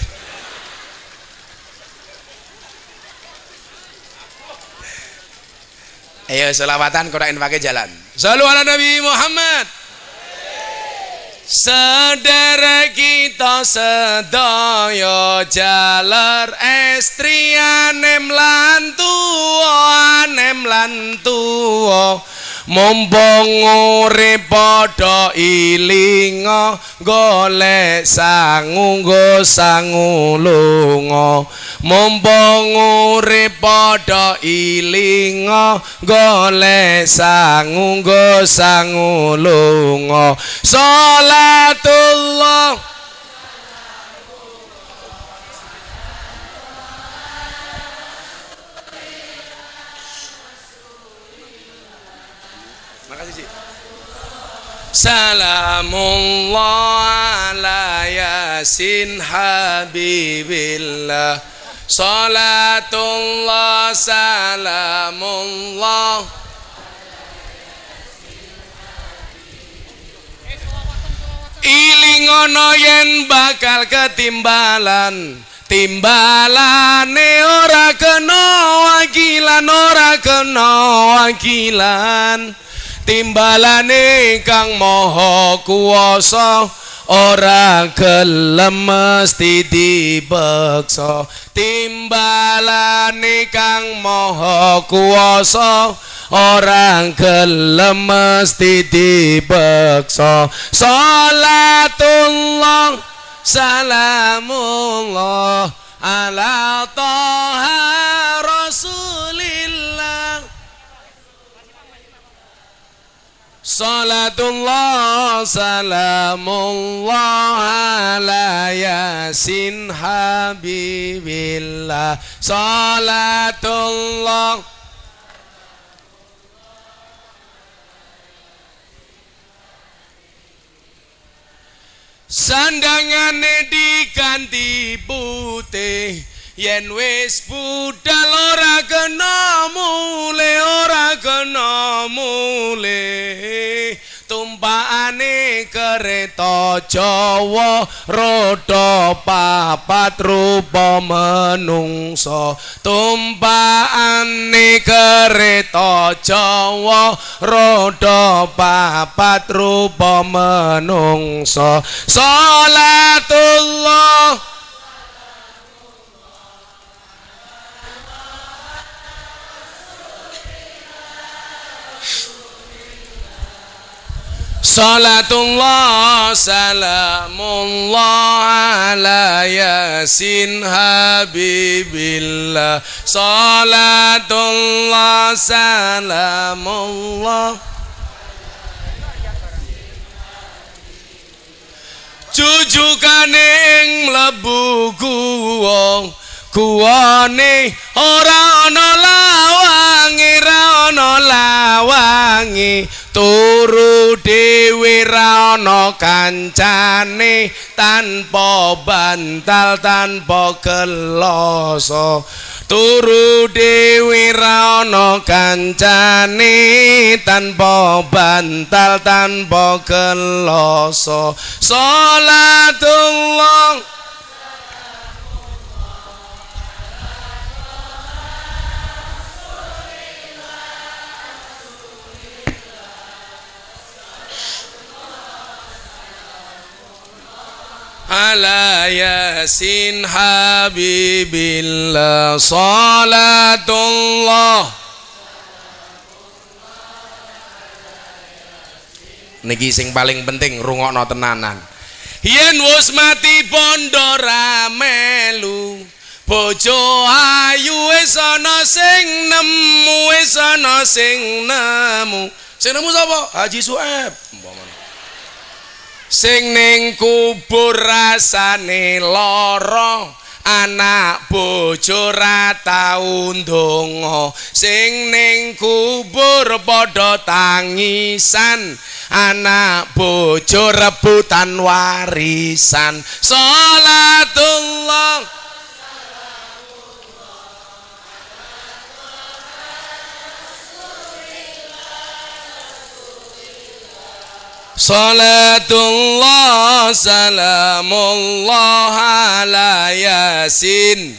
Ayo selawatan Quran pakai jalan. Shallu ala Nabi Muhammad. Sedherek kita sedaya jaler estriane mlantuwa mumpung urip padha ilinga golek sangu nggo sangu lunga mumpung urip padha ilinga golek sangu nggo sangu lunga salatullah Salamullah ala yasin habibillah salatullah salamullah ilingono yen bakal ketimbalan timbalane ora kena wakilan timbalane kang maha kuwasa ora gelem mesti dibeksa timbalane kang maha kuwasa ora gelem mesti dibeksa salatullah salamullah ala taha rasulillah salatullah salamullah ala yasin habibillah salatullah sandangane diganti putih yen wis budal ora kena mule tumpakane kereta Jawa roda papat rupa menungsa tumpakane kereta Jawa roda papat rupa menungsa salatullah salatullah salamullah ala yasin habibillah salatullah salamullah jujukane ing mlebu guwane ora ana lawange turu dhewe ra ana kancane tanpa bantal tanpa geloso turu dhewe ra ana kancane tanpa bantal tanpa geloso salatullah ala yasin habibillah salatullah niki sing paling penting rungokno tenanan yen wis mati bondo ra melu bojo ayu wis ana sing nemu sing nemu sapa Haji Sueb sing ning kubur rasane lara anak bojo ra tau ndonga sing ning kubur padha tangisan anak bojo rebutan warisan salatullah salatullah salamullah ala yasin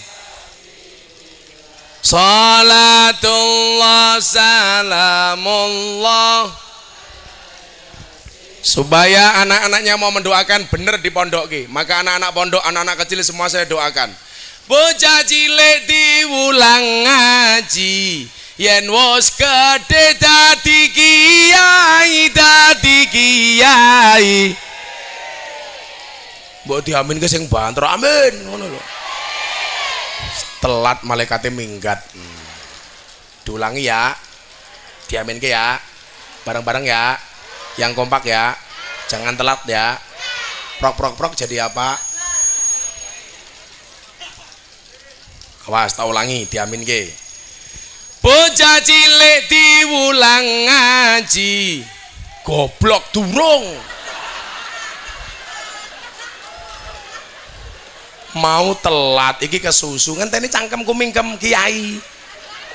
salatullah salamullah. Supaya anak-anaknya mau mendoakan bener di pondok ki, maka anak-anak pondok, anak-anak kecil semua saya doakan. Bocah cilik diulang ngaji, yen wis gedhe dadi kiai, dadi kiai. Mbok diamin ke sing banter, amin ngono lho. Telat malaikate minggat. Diulangi ya. Diamin ke ya. Bareng-bareng ya. Yang kompak ya, jangan telat ya. Prok jadi apa? Awas, tak ulangi, diamin ke. Bocah cilik diulang ngaji, goblok durung. Mau telat, iki kesusu, ngenteni cangkemku mingkem kiai.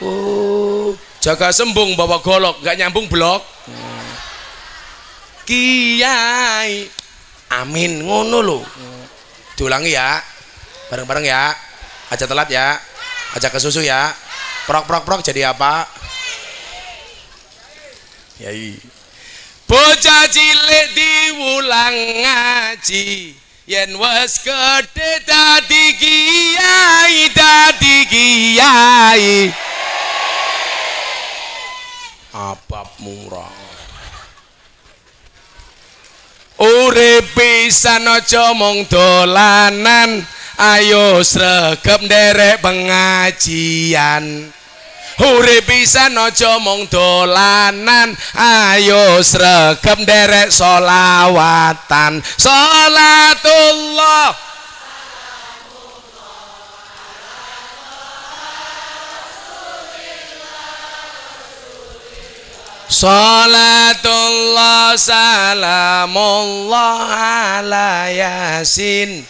Oh, jaga sembung bawa golok, gak nyambung blok. Kiai amin ngono lho. Diulangi ya. Bareng-bareng ya. Aja telat ya. Aja kesusu ya. Prok jadi apa? Yai. Bocah cilik diulang ngaji, yen wis gedhe dadi kiai, dadi kiai. Abab murah. Urip pisan aja mung dolanan, ayo sregep nderek pengajian. Urip pisan aja mung dolanan, ayo sregep nderek sholawatan. Salatullah salatullah salamullah ala yasin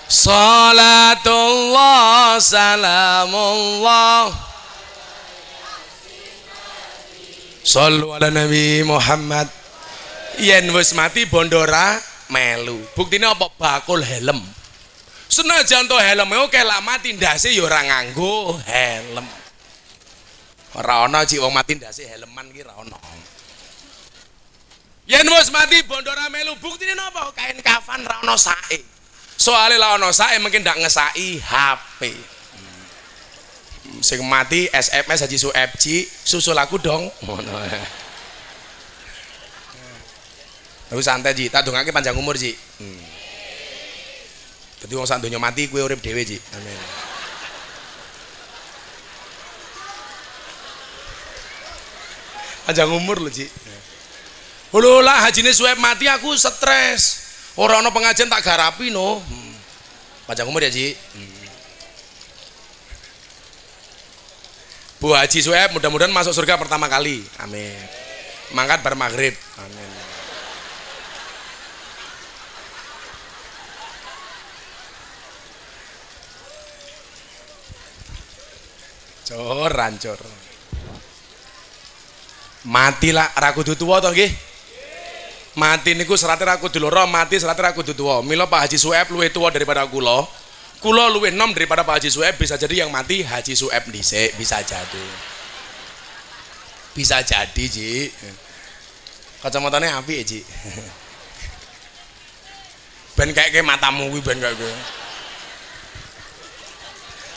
salatullah salamullah sallu ala nabi Muhammad. Yen wis mati bondora melu buktine apa? Bakul helm. Senajan to helm oke lak mati ndase ya ora nganggo helm. Ora ana cik wong mati ndase helman ki ora ana. Yen wis mati bondora melu buktine napa? Kain kafan ra ana sae. Soale la ana sae mungkin ndak ngesaki HP. Sing mati SMS Haji Sueb Ji, susul aku dong. Ngono. Terus santai Ji, tak dongake panjang umur Ji. Dadi wong sak donya mati kuwi urip dhewe Ji. Amin. Panjang umur lho Ji. Lho lah hajine Sueb mati aku stres. Ora ana pengajian tak garapi no. Panjang umur ya Ji. Bu Haji Sueb mudah-mudahan masuk surga pertama kali. Amin. Mangkat bar maghrib. Amin. Cor rancur. Mati lah ra kudu tuwa to nggih. Mati niku serate ra kudu loro, mati serate ra kudu tuwa. Mila Pak Haji Sueb luwih tuwa daripada kula. Kula luwih enom daripada Pak Haji Sueb, bisa jadi yang mati Haji Sueb dhisik, bisa jadi. Bisa jadi, Ji. Kacamatane apik, Ji. Ben kayake matamu kuwi ben kayake.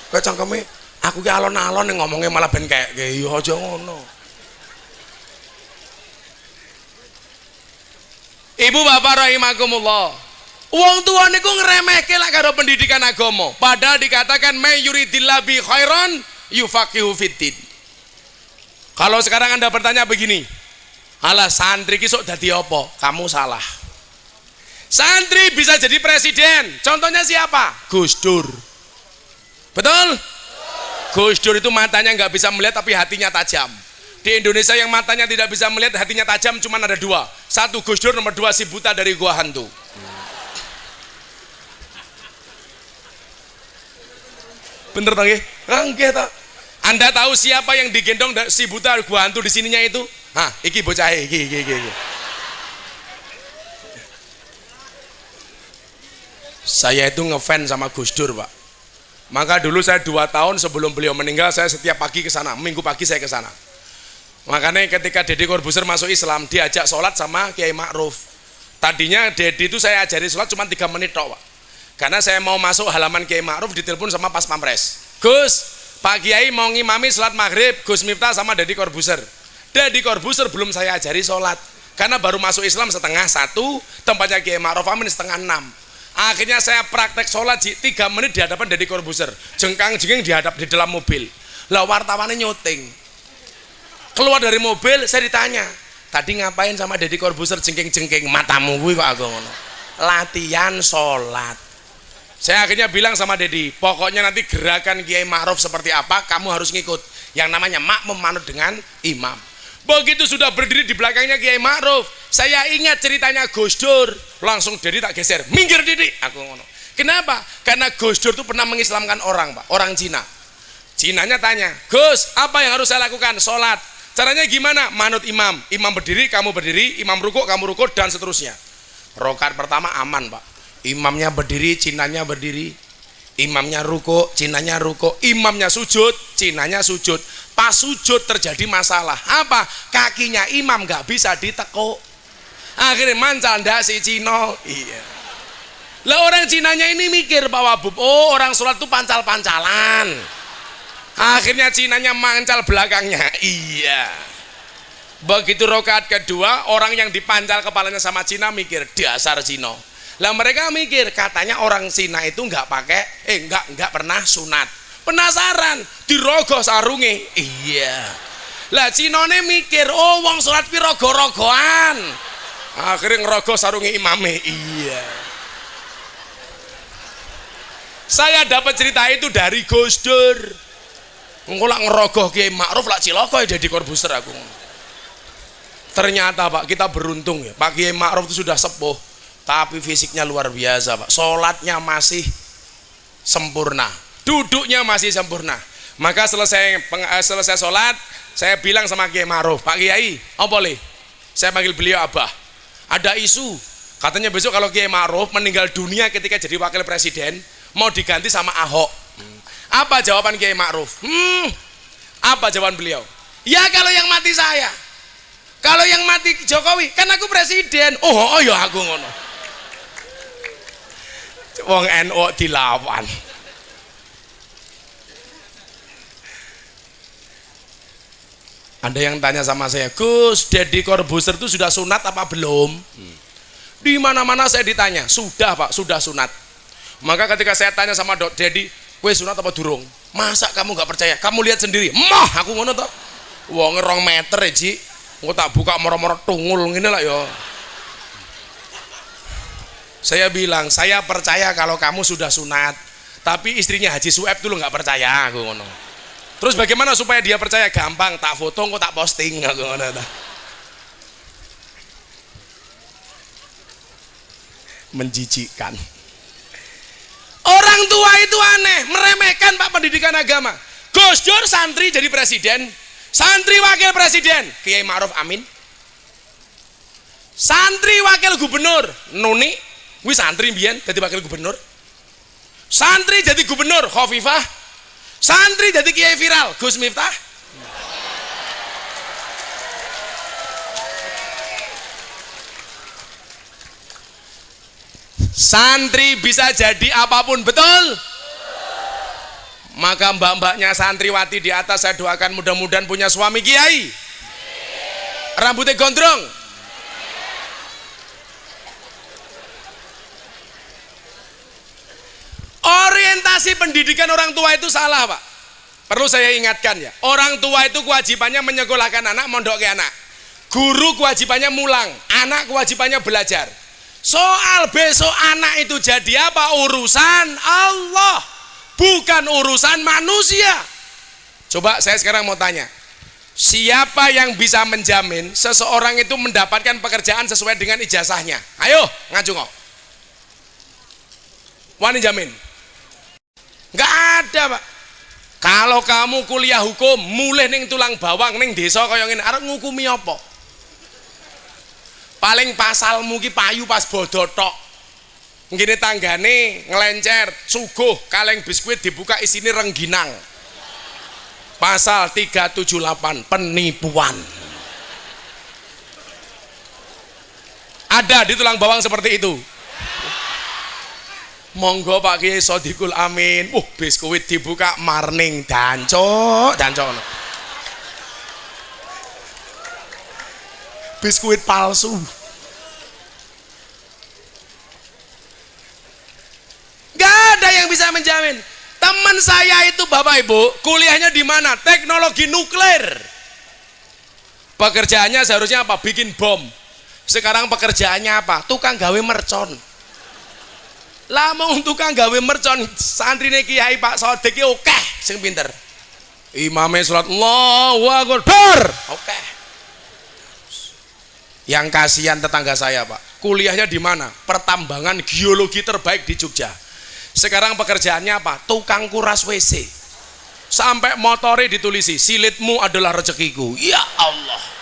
Kok cangkeme aku ki alon-alon ngomongnya malah ben kayake, ya aja ngono. Ibu bapak rahimakumullah, wong tua niku ngremehke lak karo pendidikan agama, padahal dikatakan may yuridillah bi khairan yufaqihu fiddin. Kalau sekarang Anda bertanya begini, alah santri ki sok dadi apa? Kamu salah. Santri bisa jadi presiden. Contohnya siapa? Gus Dur. Betul? Gus Dur itu matanya nggak bisa melihat tapi hatinya tajam. Di Indonesia yang matanya tidak bisa melihat hatinya tajam cuma ada dua. Satu Gus Dur, nomor dua si buta dari Gua Hantu. Bener tak? Enggak tak. Anda tahu siapa yang digendong si buta Gua Hantu di sininya itu? Hah, iki bocah iki. Saya itu ngefans sama Gus Dur, Pak. Maka dulu saya 2 tahun sebelum beliau meninggal, saya setiap pagi ke sana, minggu pagi saya ke sana. Makanya ketika Deddy Corbuzier masuk Islam, diajak sholat sama Kiai Ma'ruf. Tadinya Deddy itu saya ajari sholat cuma 3 menit tok, Pak. Karena saya mau masuk halaman Kiai Ma'ruf, ditelepon sama Pas Pampres. Gus, Pak Kiai mau ngimami sholat maghrib, Gus Miftah sama Deddy Corbuzier. Deddy Corbuzier belum saya ajari sholat, karena baru masuk Islam setengah 1, tempatnya Kiai Ma'ruf Amin setengah 6. Akhirnya saya praktek sholat 3 menit di hadapan Deddy Corbuzier, jengkang-jengking di dalam mobil. Lah wartawannya nyuting. Keluar dari mobil, saya ditanya, tadi ngapain sama Deddy Corbuzier jengking-jengking? Matamu gue kok aku ngono. Latihan sholat. Saya akhirnya bilang sama Deddy, pokoknya nanti gerakan Kiai Ma'ruf seperti apa, kamu harus ngikut. Yang namanya makmum manut dengan imam. Begitu sudah berdiri di belakangnya Kiai Ma'ruf, saya ingat ceritanya Gus Dur, langsung Deddy tak geser, minggir Deddy, aku ngono. Kenapa? Karena Gus Dur itu pernah mengislamkan orang, Pak, orang Cina. Cinanya tanya, Gus, apa yang harus saya lakukan? Sholat. Caranya gimana? Manut imam. Imam berdiri, kamu berdiri, imam rukuk, kamu rukuk, dan seterusnya. Rokat pertama aman, Pak. Imamnya berdiri, Cinanya berdiri. Imamnya rukuk, Cinanya rukuk. Imamnya sujud, Cinanya sujud. Pas sujud terjadi masalah. Apa? Kakinya imam nggak bisa ditekuk. Akhirnya mancal ndak si Cino. Iya. Lah orang Cinanya ini mikir Pak Wabub, oh orang sholat itu pancal-pancalan. Akhirnya Cinanya mancal belakangnya. Iya. Begitu rakaat kedua, orang yang dipancal kepalanya sama Cina mikir dasar Cino. Lah mereka mikir katanya orang Cina itu nggak pakai, nggak pernah sunat. Penasaran, dirogoh sarunge. Iya. Lah Cinone mikir, oh wong sholat pi rogo-rogoan. Akhirnya ngerogoh sarunge imame. Iya. Saya dapat cerita itu dari Gus Dur. Engko lak ngerogoh Kiai Ma'ruf lak ciloko ya Deddy Corbuzier aku. Ternyata Pak, kita beruntung ya. Pak Kiai Ma'ruf itu sudah sepuh, tapi fisiknya luar biasa, Pak. Sholatnya masih sempurna. Duduknya masih sempurna. Maka selesai sholat, saya bilang sama Kiai Ma'ruf, Pak Kiai, apa boleh? Saya panggil beliau Abah. Ada isu, katanya besok kalau Kiai Ma'ruf meninggal dunia ketika jadi wakil presiden, mau diganti sama Ahok. Apa jawaban Kiai Ma'ruf? Apa jawaban beliau? Ya kalau yang mati saya. Kalau yang mati Jokowi, kan aku presiden. Oh ya aku ngono. Wong NU dilawan. Ada yang tanya sama saya, Gus, Deddy Corbuzier itu sudah sunat apa belum? Di mana-mana saya ditanya, sudah Pak, sudah sunat. Maka ketika saya tanya sama Deddy, kue sunat apa durung? Masa kamu nggak percaya? Kamu lihat sendiri. Mah, aku ngono toh. Wong 2 meter ya Ji. Aku tak buka moro-moro tungul ngene lah ya. Saya bilang, saya percaya kalau kamu sudah sunat. Tapi istrinya Haji Sueb dulu nggak percaya, aku ngono. Terus bagaimana supaya dia percaya? Gampang, tak foto, kok tak posting, aku ngono. Menjijikkan. Orang tua itu aneh, meremehkan Pak pendidikan agama. Gus Dur santri jadi presiden, santri wakil presiden, Kiai Ma'ruf Amin. Santri wakil gubernur, Nuni, wis santri mbiyen jadi wakil gubernur. Santri jadi gubernur, Khofifah. Santri jadi Kiai viral, Gus Miftah. Santri bisa jadi apapun, betul? Maka mbak-mbaknya santriwati di atas saya doakan mudah-mudahan punya suami kiai. Rambutnya gondrong. Orientasi pendidikan orang tua itu salah, Pak. Perlu saya ingatkan ya, orang tua itu kewajibannya menyekolahkan anak, mondok ke anak. Guru kewajibannya mulang, anak kewajibannya belajar. Soal besok anak itu jadi apa, urusan Allah, bukan urusan manusia. Coba saya sekarang mau tanya, siapa yang bisa menjamin seseorang itu mendapatkan pekerjaan sesuai dengan ijazahnya? Ayo ngaju ngok. Wani jamin? Nggak ada, Pak. Kalau kamu kuliah hukum, mulai ning tulang bawang ning desa kaya ngene, arep ngukumi apa? Paling pasalmu ki payu pas bodo tok. Ngene tanggane ngelencer, suguh kaleng biskuit dibuka isine rengginang. Pasal 378 penipuan. Ada di tulang bawang seperti itu. Monggo Pak Kiai Sodikul Amin. Biskuit dibuka marning danco. Biskuit palsu. Gak ada yang bisa menjamin. Teman saya itu Bapak Ibu, kuliahnya di mana? Teknologi nuklir. Pekerjaannya seharusnya apa? Bikin bom. Sekarang pekerjaannya apa? Tukang gawe mercon. Lamun tukang gawe mercon, santrine Kiai Pak Sodik ki akeh sing pinter. Imame salat Allahu Akbar. Oke. Yang kasihan tetangga saya, Pak. Kuliahnya di mana? Pertambangan geologi terbaik di Jogja. Sekarang pekerjaannya apa? Tukang kuras WC. Sampai motore ditulisi, silitmu adalah rezekiku. Ya Allah.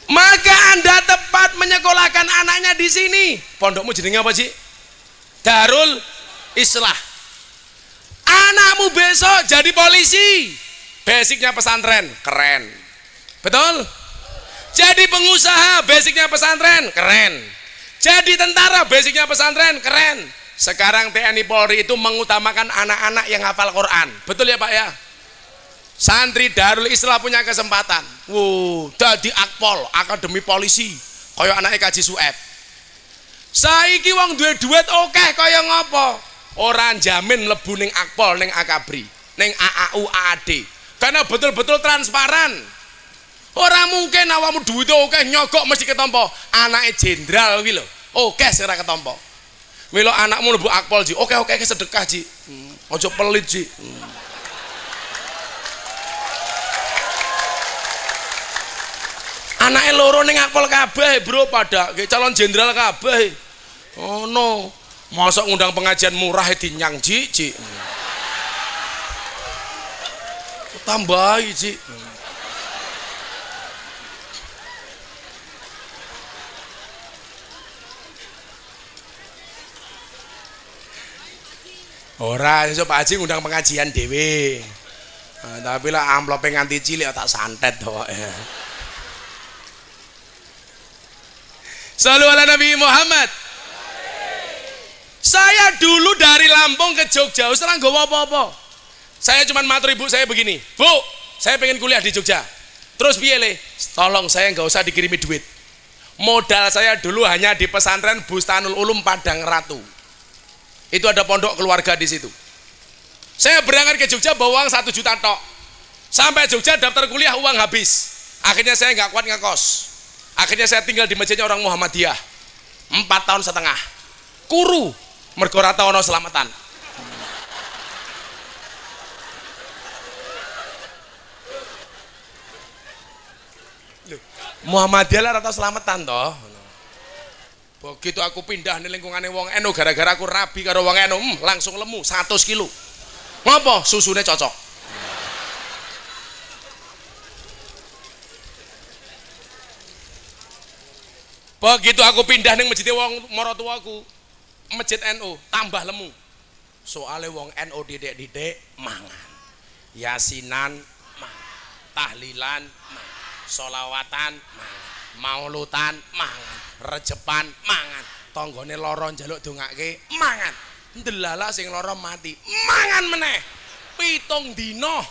Maka Anda tepat menyekolahkan anaknya di sini. Pondokmu jenenge apa, Ci? Darul Islah. Anakmu besok jadi polisi. Basicnya pesantren, keren. Betul? Jadi pengusaha, basicnya pesantren, keren. Jadi tentara, basicnya pesantren, keren. Sekarang TNI Polri itu mengutamakan anak-anak yang hafal Quran. Betul ya Pak ya? Santri Darul Islah punya kesempatan. Dadi Akpol, Akademi Polisi, kaya anake Kaji Sueb. Saiki wong duwe duit akeh kaya ngopo? Ora jamin mlebu ning Akpol, ning Akabri, ning AAU AAD. Karena betul-betul transparan. Ora mungkin awakmu duwit akeh nyogok mesti ketompo. Anake jenderal kuwi lho, akeh sing ora ketompo. Milo anakmu mlebu Akpol, Ji. Oke sedekah, Ji. Aja pelit, Ji. Anake loro ning Akpol kabeh, Bro, pada calon jenderal kabeh. Oh no. Mosok ngundang pengajian murah dinyang, Ji. Tambahi, Ji. Ora, iso Pak Haji ngundang pengajian dhewe. Tapi lah amplope nganti cilik tak santet kok. Shallu ala Nabi Muhammad. Saya dulu dari Lampung ke Jogja, ora nggawa apa-apa. Saya cuma matur ibu saya begini, Bu, saya pengen kuliah di Jogja. Terus piye le? Tolong saya nggak usah dikirimi duit. Modal saya dulu hanya di pesantren Bustanul Ulum Padang Ratu. Itu ada pondok keluarga di situ. Saya berangkat ke Jogja bawa uang 1 juta tok. Sampai Jogja daftar kuliah uang habis. Akhirnya saya nggak kuat ngekos. Akhirnya saya tinggal di masjidnya orang Muhammadiyah 4,5 tahun. Kuru mergo ora tau ana selamatan. Muhammadiyah lah ora tau selamatan toh. Begitu aku pindah ning lingkungane wong NU gara-gara aku rabi karo wong NU, langsung lemu 100 kilo. Ngopo? Susune cocok. Begitu aku pindah ning masjid wong maratuaku, masjid NU tambah lemu. Soale wong NU didik-didik mangan. Yasinan mangan, tahlilan mangan, sholawatan mangan, maulutan mangan, rejepan mangan, tanggane lara njaluk dongake mangan. Ndelala sing lara mati mangan meneh 7 dina.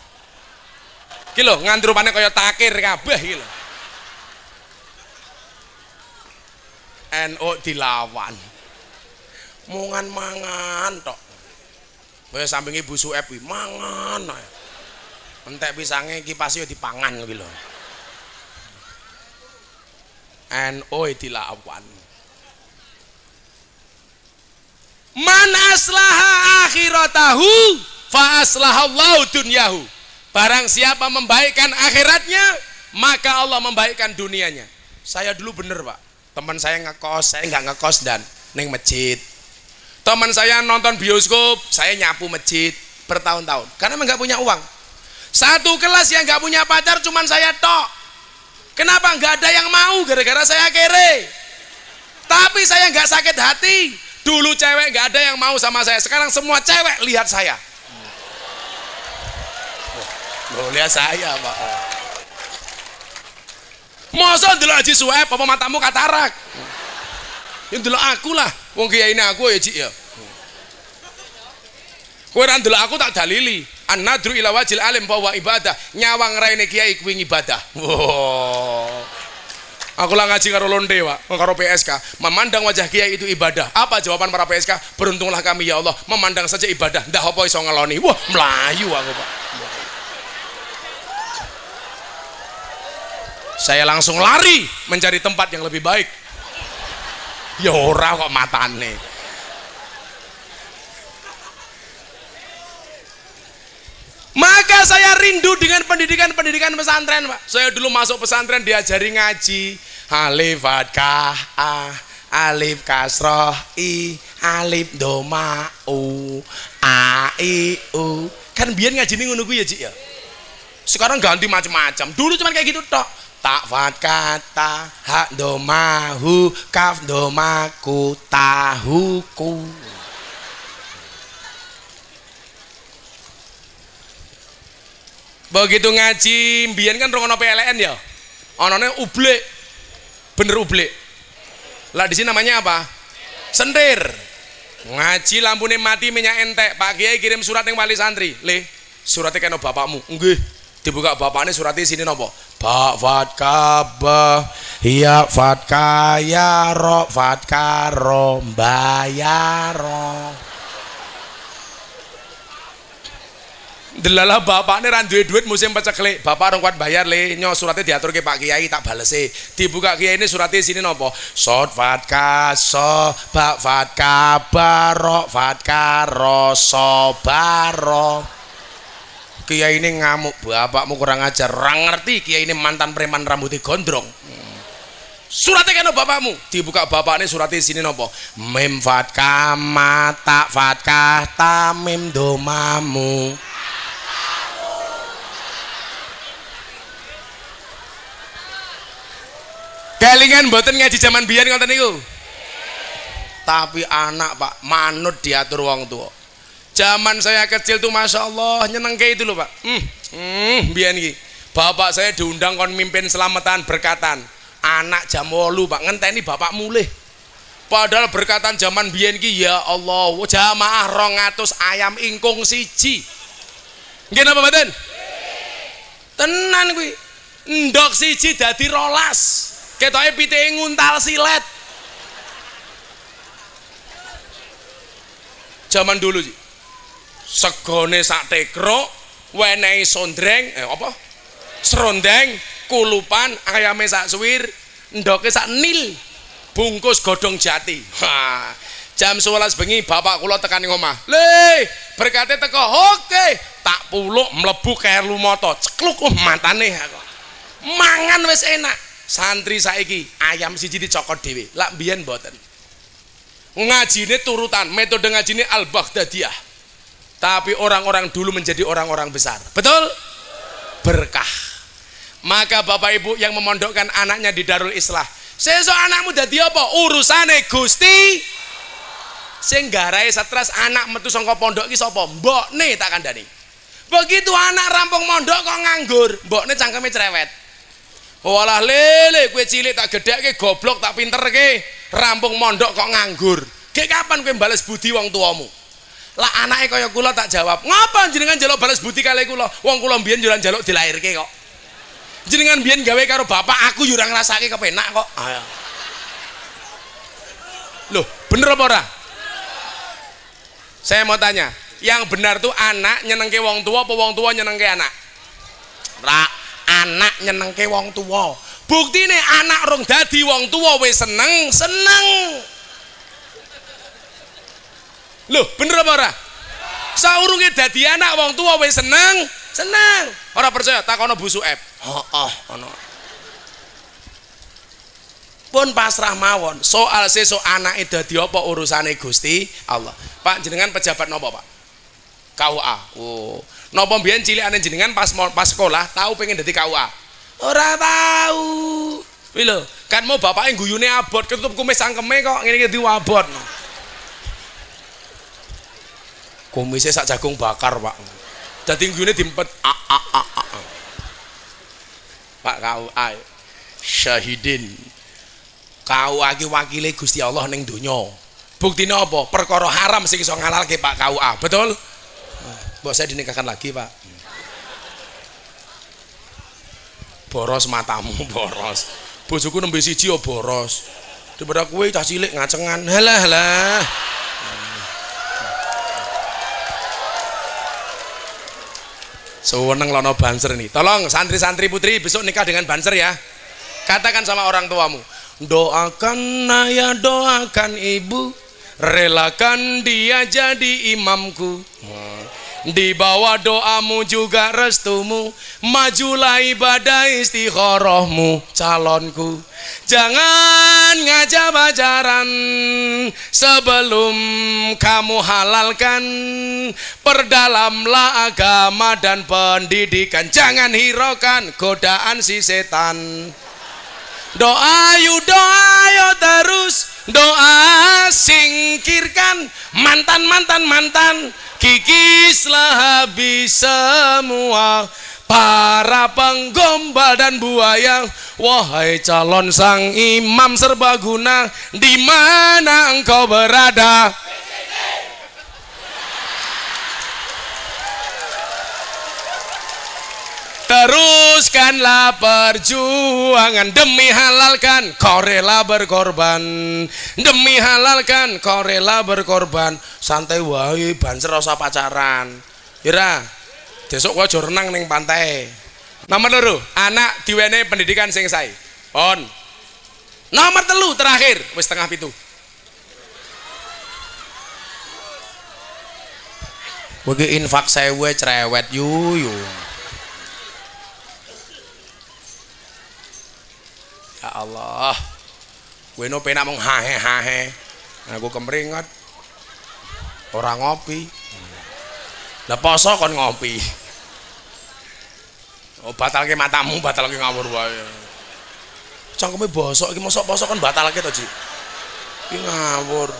Ki lho nganti rupane kaya takir kabeh iki lho. NU dilawan. Mungan mangan tok. Kaya sampinge Bu Suep kuwi mangan ae. Entek pisange kipas yo dipangan kuwi lho. NO dilawan. Man aslaha akhiratahu fa aslahallahu dunyahu. Barang siapa membaikkan akhiratnya, maka Allah membaikkan dunianya. Saya dulu bener Pak, teman saya ngekos, saya nggak ngekos dan neng masjid. Teman saya nonton bioskop, saya nyapu masjid bertahun-tahun karena nggak punya uang. Satu kelas yang nggak punya pacar cuman saya tok. Kenapa nggak ada yang mau? Gara-gara saya kere. Tapi saya nggak sakit hati. Dulu cewek nggak ada yang mau sama saya, sekarang semua cewek lihat saya. Loh, lihat saya Pak. Masa ndelok Haji Sueb apa matamu katarak? Ya ndelok aku lah, wong kiai ini aku ya Cik ya. Kowe ra ndelok aku tak dalili. An-nadru ila wajil alim bahwa ibadah, nyawang raine kiai kuwi ibadah. Wow. Aku lah ngaji karo londe Pak, karo PSK, memandang wajah kiai itu ibadah. Apa jawaban para PSK? Beruntunglah kami ya Allah, memandang saja ibadah. Ndah apa iso ngeloni. Wah, melayu aku Pak. Saya langsung lari mencari tempat yang lebih baik. Ya ora kok matane. Maka saya rindu dengan pendidikan pesantren Pak. Saya dulu masuk pesantren diajari ngaji alif fathah alif kasroh i alif doma u a i u. Kan biar ngaji ngono kuwi ya Cik ya. Sekarang ganti macam-macam. Dulu cuma kayak gitu tok. Tak fathah ta ha doma hu kaf doma ku tahuku. Begitu ngaji mbiyen kan rongono PLN ya. Onone ublek. Bener ublek. Lah di sini namanya apa? Sentir. Ngaji lampune mati minyak entek. Pak Kiai kirim surat yang wali santri. Le, suratnya kena bapakmu. Nggih. Dibuka bapaknya suratnya sini nopo? Ba fatka ba ya fatka ya ro fatka ro bayaro. Delala bapaknya ra duwe duit musim peceklek. Bapak orang kuat bayar le, nyo suratnya diatur ke Pak Kiai tak balese. Dibuka Kiai ini suratnya sini nopo? Sot fatka so ba fatka baro fatka ro so baro. Kiai ini ngamuk, bapakmu kurang ajar, orang ngerti Kiai ini mantan preman rambutnya gondrong. Suratnya kan bapakmu, dibuka bapaknya suratnya sini nopo? Mim fatkah mata fatkah tamim domamu. Kelingan mboten ngaji zaman biyen ngoten niku. Tapi anak Pak manut diatur wong tua. Zaman saya kecil tuh Masya Allah nyenengke itu loh Pak. Biyen iki bapak saya diundang kon mimpin selamatan berkatan. Anak jam 8 Pak ngenteni bapak mulih. Padahal berkatan zaman biyen iki ya Allah jamaah 200 ayam ingkung siji. Nggih napa mboten? Tenan kuwi. Ndok siji dadi 12. Ketoke pitike nguntal silet. Zaman dulu sih. Segone sak tekro, wenehi sondreng, apa? Serondeng, kulupan, ayame sak suwir, ndoke sak nil, bungkus godhong jati. Ha, jam 11 bengi bapak kula tekan ing omah. Le, berkate teko, oke, tak puluk mlebu kerlu moto, cekluk matane aku. Mangan wis enak. Santri saiki ayam siji dicokot dhewe. Lak mbiyen mboten. Ngajine turutan, metode ngajine Al-Baghdadiyah. Tapi orang-orang dulu menjadi orang-orang besar. Betul? Berkah. Maka bapak ibu yang memondokkan anaknya di Darul Islah, sesuk anakmu dadi apa? Urusane Gusti. Sing garahe stres anak metu saka pondok iki sapa? Mbokne tak kandhani. Begitu anak rampung mondok kok nganggur, mbokne cangkeme cerewet. Walah lele kowe cilik tak gedhekke goblok tak pinterke, rampung mondok kok nganggur. Gek kapan kowe bales budi wong tuamu? Lah anake kaya kula tak jawab, ngapa jenengan njaluk balas budi kali kula? Wong kula mbiyen yo njaluk dilairke kok. Jenengan mbiyen gawe karo bapak, aku yo ora ngrasake kepenak kok. Loh, bener apa ora? Saya mau tanya, Yang benar tuh anak nyenengke wong tua apa wong tua nyenengke anak? Anak nyenengke wong tua. Buktine anak rong dadi wong tua wis seneng. Loh, bener apa ora? Saurunge dadi anak wong tua wis seneng. Ora percaya takono Bu Sueb. Ono. Pun pasrah mawon. Soal sesuk anake dadi apa urusane Gusti Allah. Pak jenengan pejabat napa, Pak? KUA. Oh, napa mbiyen cilikane jenengan pas sekolah tahu pengen dadi KUA? Ora tahu. Kuwi lho, kan mau bapake guyune abot ketutup kumis sangkeme kok ngene iki diwabot. Kumise sak jagung bakar, Pak. Dadi guyune diempet. Pak KUA. Syahidin. KUA iki wakile Gusti Allah ning donya. Buktine apa? Perkara haram sing iso ngalalke Pak KUA. Betul? Mbok saya dinikahkan lagi, Pak. Boros matamu, boros. Bojoku nembe siji yo boros. Daripada kowe cah cilik ngacengan. Halah. Seneng lono banser nih. Tolong santri-santri putri besok nikah dengan banser ya. Katakan sama orang tuamu, doakan ayah, doakan ibu, relakan dia jadi imamku. Di bawah doamu juga restumu, majulah ibadah istikharahmu calonku. Jangan ngajak pacaran sebelum kamu halalkan. Perdalamlah agama dan pendidikan. Jangan hiraukan godaan si setan. Doa yuk terus, doa singkirkan mantan. Kikislah habis semua para penggombal dan buaya. Wahai calon sang imam serbaguna, di mana engkau berada? Teruskanlah perjuangan demi halalkan, kau rela berkorban. Demi halalkan, kau rela berkorban. Santai wae, banser rasa pacaran. Ira, besok gua aja renang ning pantai. Nomor 2, anak diwenehi pendidikan sing sae. On. Nomor 3 terakhir, wis setengah 7. Kowe infak 1000 cerewet yu. Ya Allah, gue no penak mong hahe, aku kemeringat, orang ngopi, lah poso kon ngopi, oh batal ke matamu, batal ke ngawur wae, cangkeme bosok, iki mosok poso kon batal ke to Ji, iki ngawur,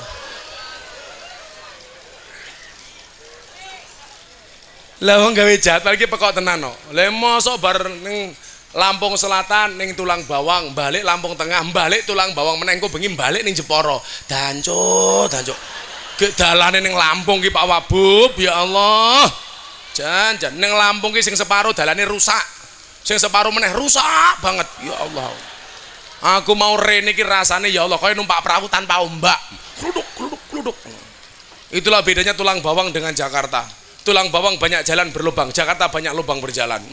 lah wong gawe jadwal iki pekok tenan no, lah mosok bar ning Lampung Selatan ning Tulang Bawang, balik Lampung Tengah, balik Tulang Bawang meneh engko bengi balik ning Jepara. Dancuk. Ge dalane ning Lampung ki Pak Wabub, ya Allah. Jan ning Lampung ki sing separo dalane rusak. Sing separo meneh rusak banget. Ya Allah. Aku mau rene ki rasane ya Allah kaya numpak perahu tanpa ombak. Kluduk. Itulah bedanya Tulang Bawang dengan Jakarta. Tulang Bawang banyak jalan berlubang, Jakarta banyak lubang berjalan.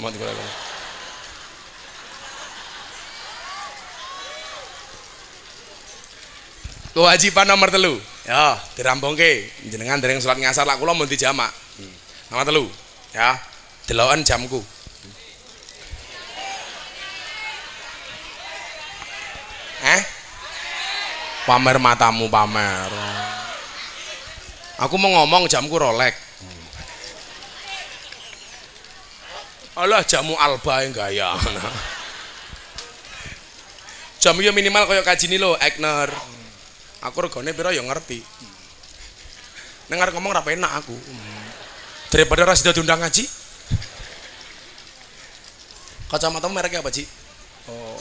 Kewajiban nomor 3 ya dirampungke jenengan dereng salat ngasar lak kula mun dijamak. Nomor 3 ya deloken jamku. Pamer matamu pamer. Aku mau ngomong jamku Rolex. Alah jamu Alba yang gaya. Jam iki minimal kaya kajini lho Egner. Aku regane pira ya ngerti. Ning arep ngomong ra penak aku. Daripada ra sida diundang ngaji. Kacamata mereknya apa, Ci? Oh.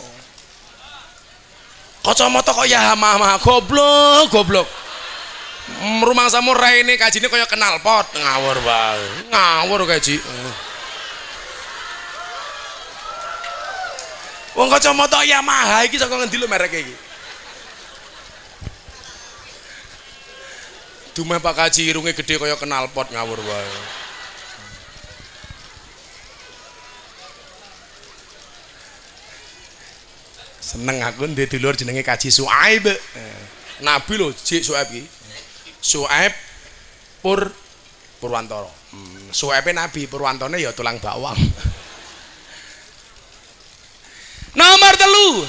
Kacamata kok Yamaha, goblok. Rumah samu raine kajine kaya kenal pot, ngawur bae. Ngawur kae, Ci. Wong kacamata Yamaha iki saka ngendi lho mereke iki? Dume Pak Kaji irunge gede kaya knalpot ngawur wae. Seneng aku ndek dulur jenenge Kaji Suaib. Nabi lho, Jik Suaib iki. Suaib Purwantara. Suaibe Nabi, Purwantane ya tulang bawang. Nomor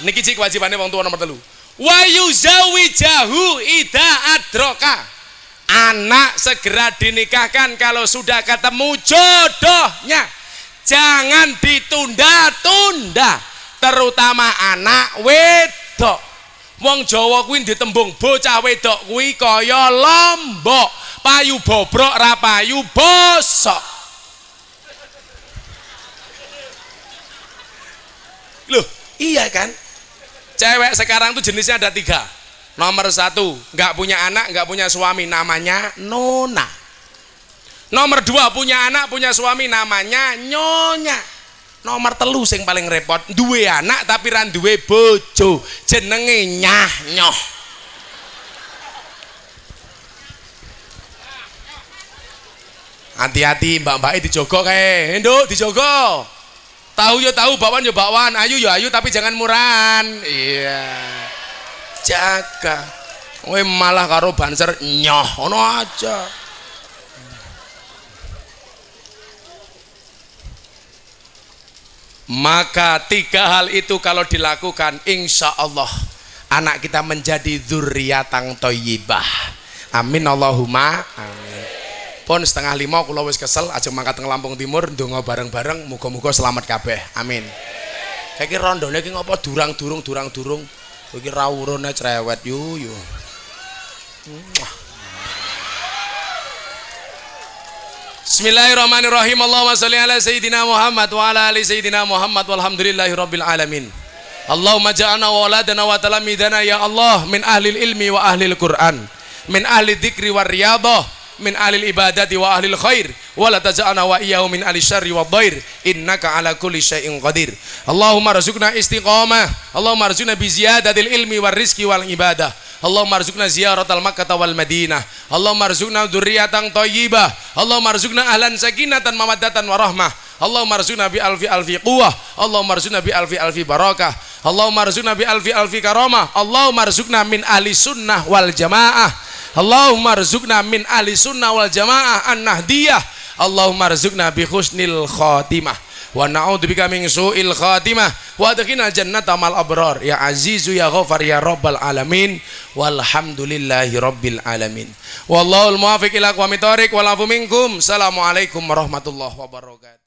3, niki cik wajibane wong tua nomor 3. Wa yuzawijahu ida adroka. Anak segera dinikahkan kalau sudah ketemu jodohnya. Jangan ditunda-tunda, terutama anak wedok. Wong Jawa kuwi ditembung bocah wedok kuwi kaya lombok, payu bobrok ra payu bosok. Loh, iya kan? Cewek sekarang tuh jenisnya ada 3. Nomor 1, nggak punya anak, nggak punya suami, namanya nona. Nomor 2, punya anak, punya suami, namanya nyonya. Nomor 3 sing paling repot, duwe anak tapi ra duwe bojo, jenenge nyah nyoh. Hati-hati mbak-mbake dijogo kae. Nduk, dijogo. Tahu ya tahu, bakwan ya bakwan, ayu ya ayu tapi jangan murahan. Iya. Jaga. Kowe malah karo banser nyoh, ngono aja. Maka 3 hal itu kalau dilakukan, insya Allah anak kita menjadi dzurriatan thayyibah. Amin Allahumma amin. Pun 4:30 kula wis kesel aja mangkat teng Lampung Timur ndonga bareng-bareng muga-muga selamat kabeh. Amin. Saiki rondone iki ngopo durang-durung. Iki rawurane cerewet yu. Bismillahirrahmanirrahim. Allahumma sholli ala sayyidina Muhammad wa ala ali sayyidina Muhammad walhamdulillahirabbil alamin. Allahumma ja'alna wa waladana wa talamidana ya Allah min ahlil ilmi wa ahlil Qur'an, min ahli dzikri war riyadhah, min ahli ibadati wa ahli khair, wa la taj'alna wa iyyahu min ahli syarri wad dhair, innaka ala kulli syai'in qadir. Allahumma rzuqna istiqamah, Allahumma rzuqna bi ziyadatil ilmi war rizqi wal ibadah, Allahumma rzuqna ziyaratal Makkah wal Madinah, Allahumma rzuqna dzurriatan thayyibah, Allahumma rzuqna ahlan sakinatan mawaddatan warahmah, Allahumma rzuqna bi alfi quwwah, Allahumma rzuqna bi alfi barakah, Allahumma rzuqna bi alfi karamah, Allahumma rzuqna min ahli sunnah wal jamaah, Allahumma rzuqna min ahli sunnah wal jamaah an-nahdiyah, Allahumma rzuqna bi husnil khatimah wa na'udzubika min su'il khatimah wa adkhilna jannata mal abrar ya azizu ya ghafar ya rabbal alamin walhamdulillahi rabbil alamin wallahul muwaffiq ila aqwamit thoriq wal afu minkum. Assalamualaikum warahmatullahi wabarakatuh.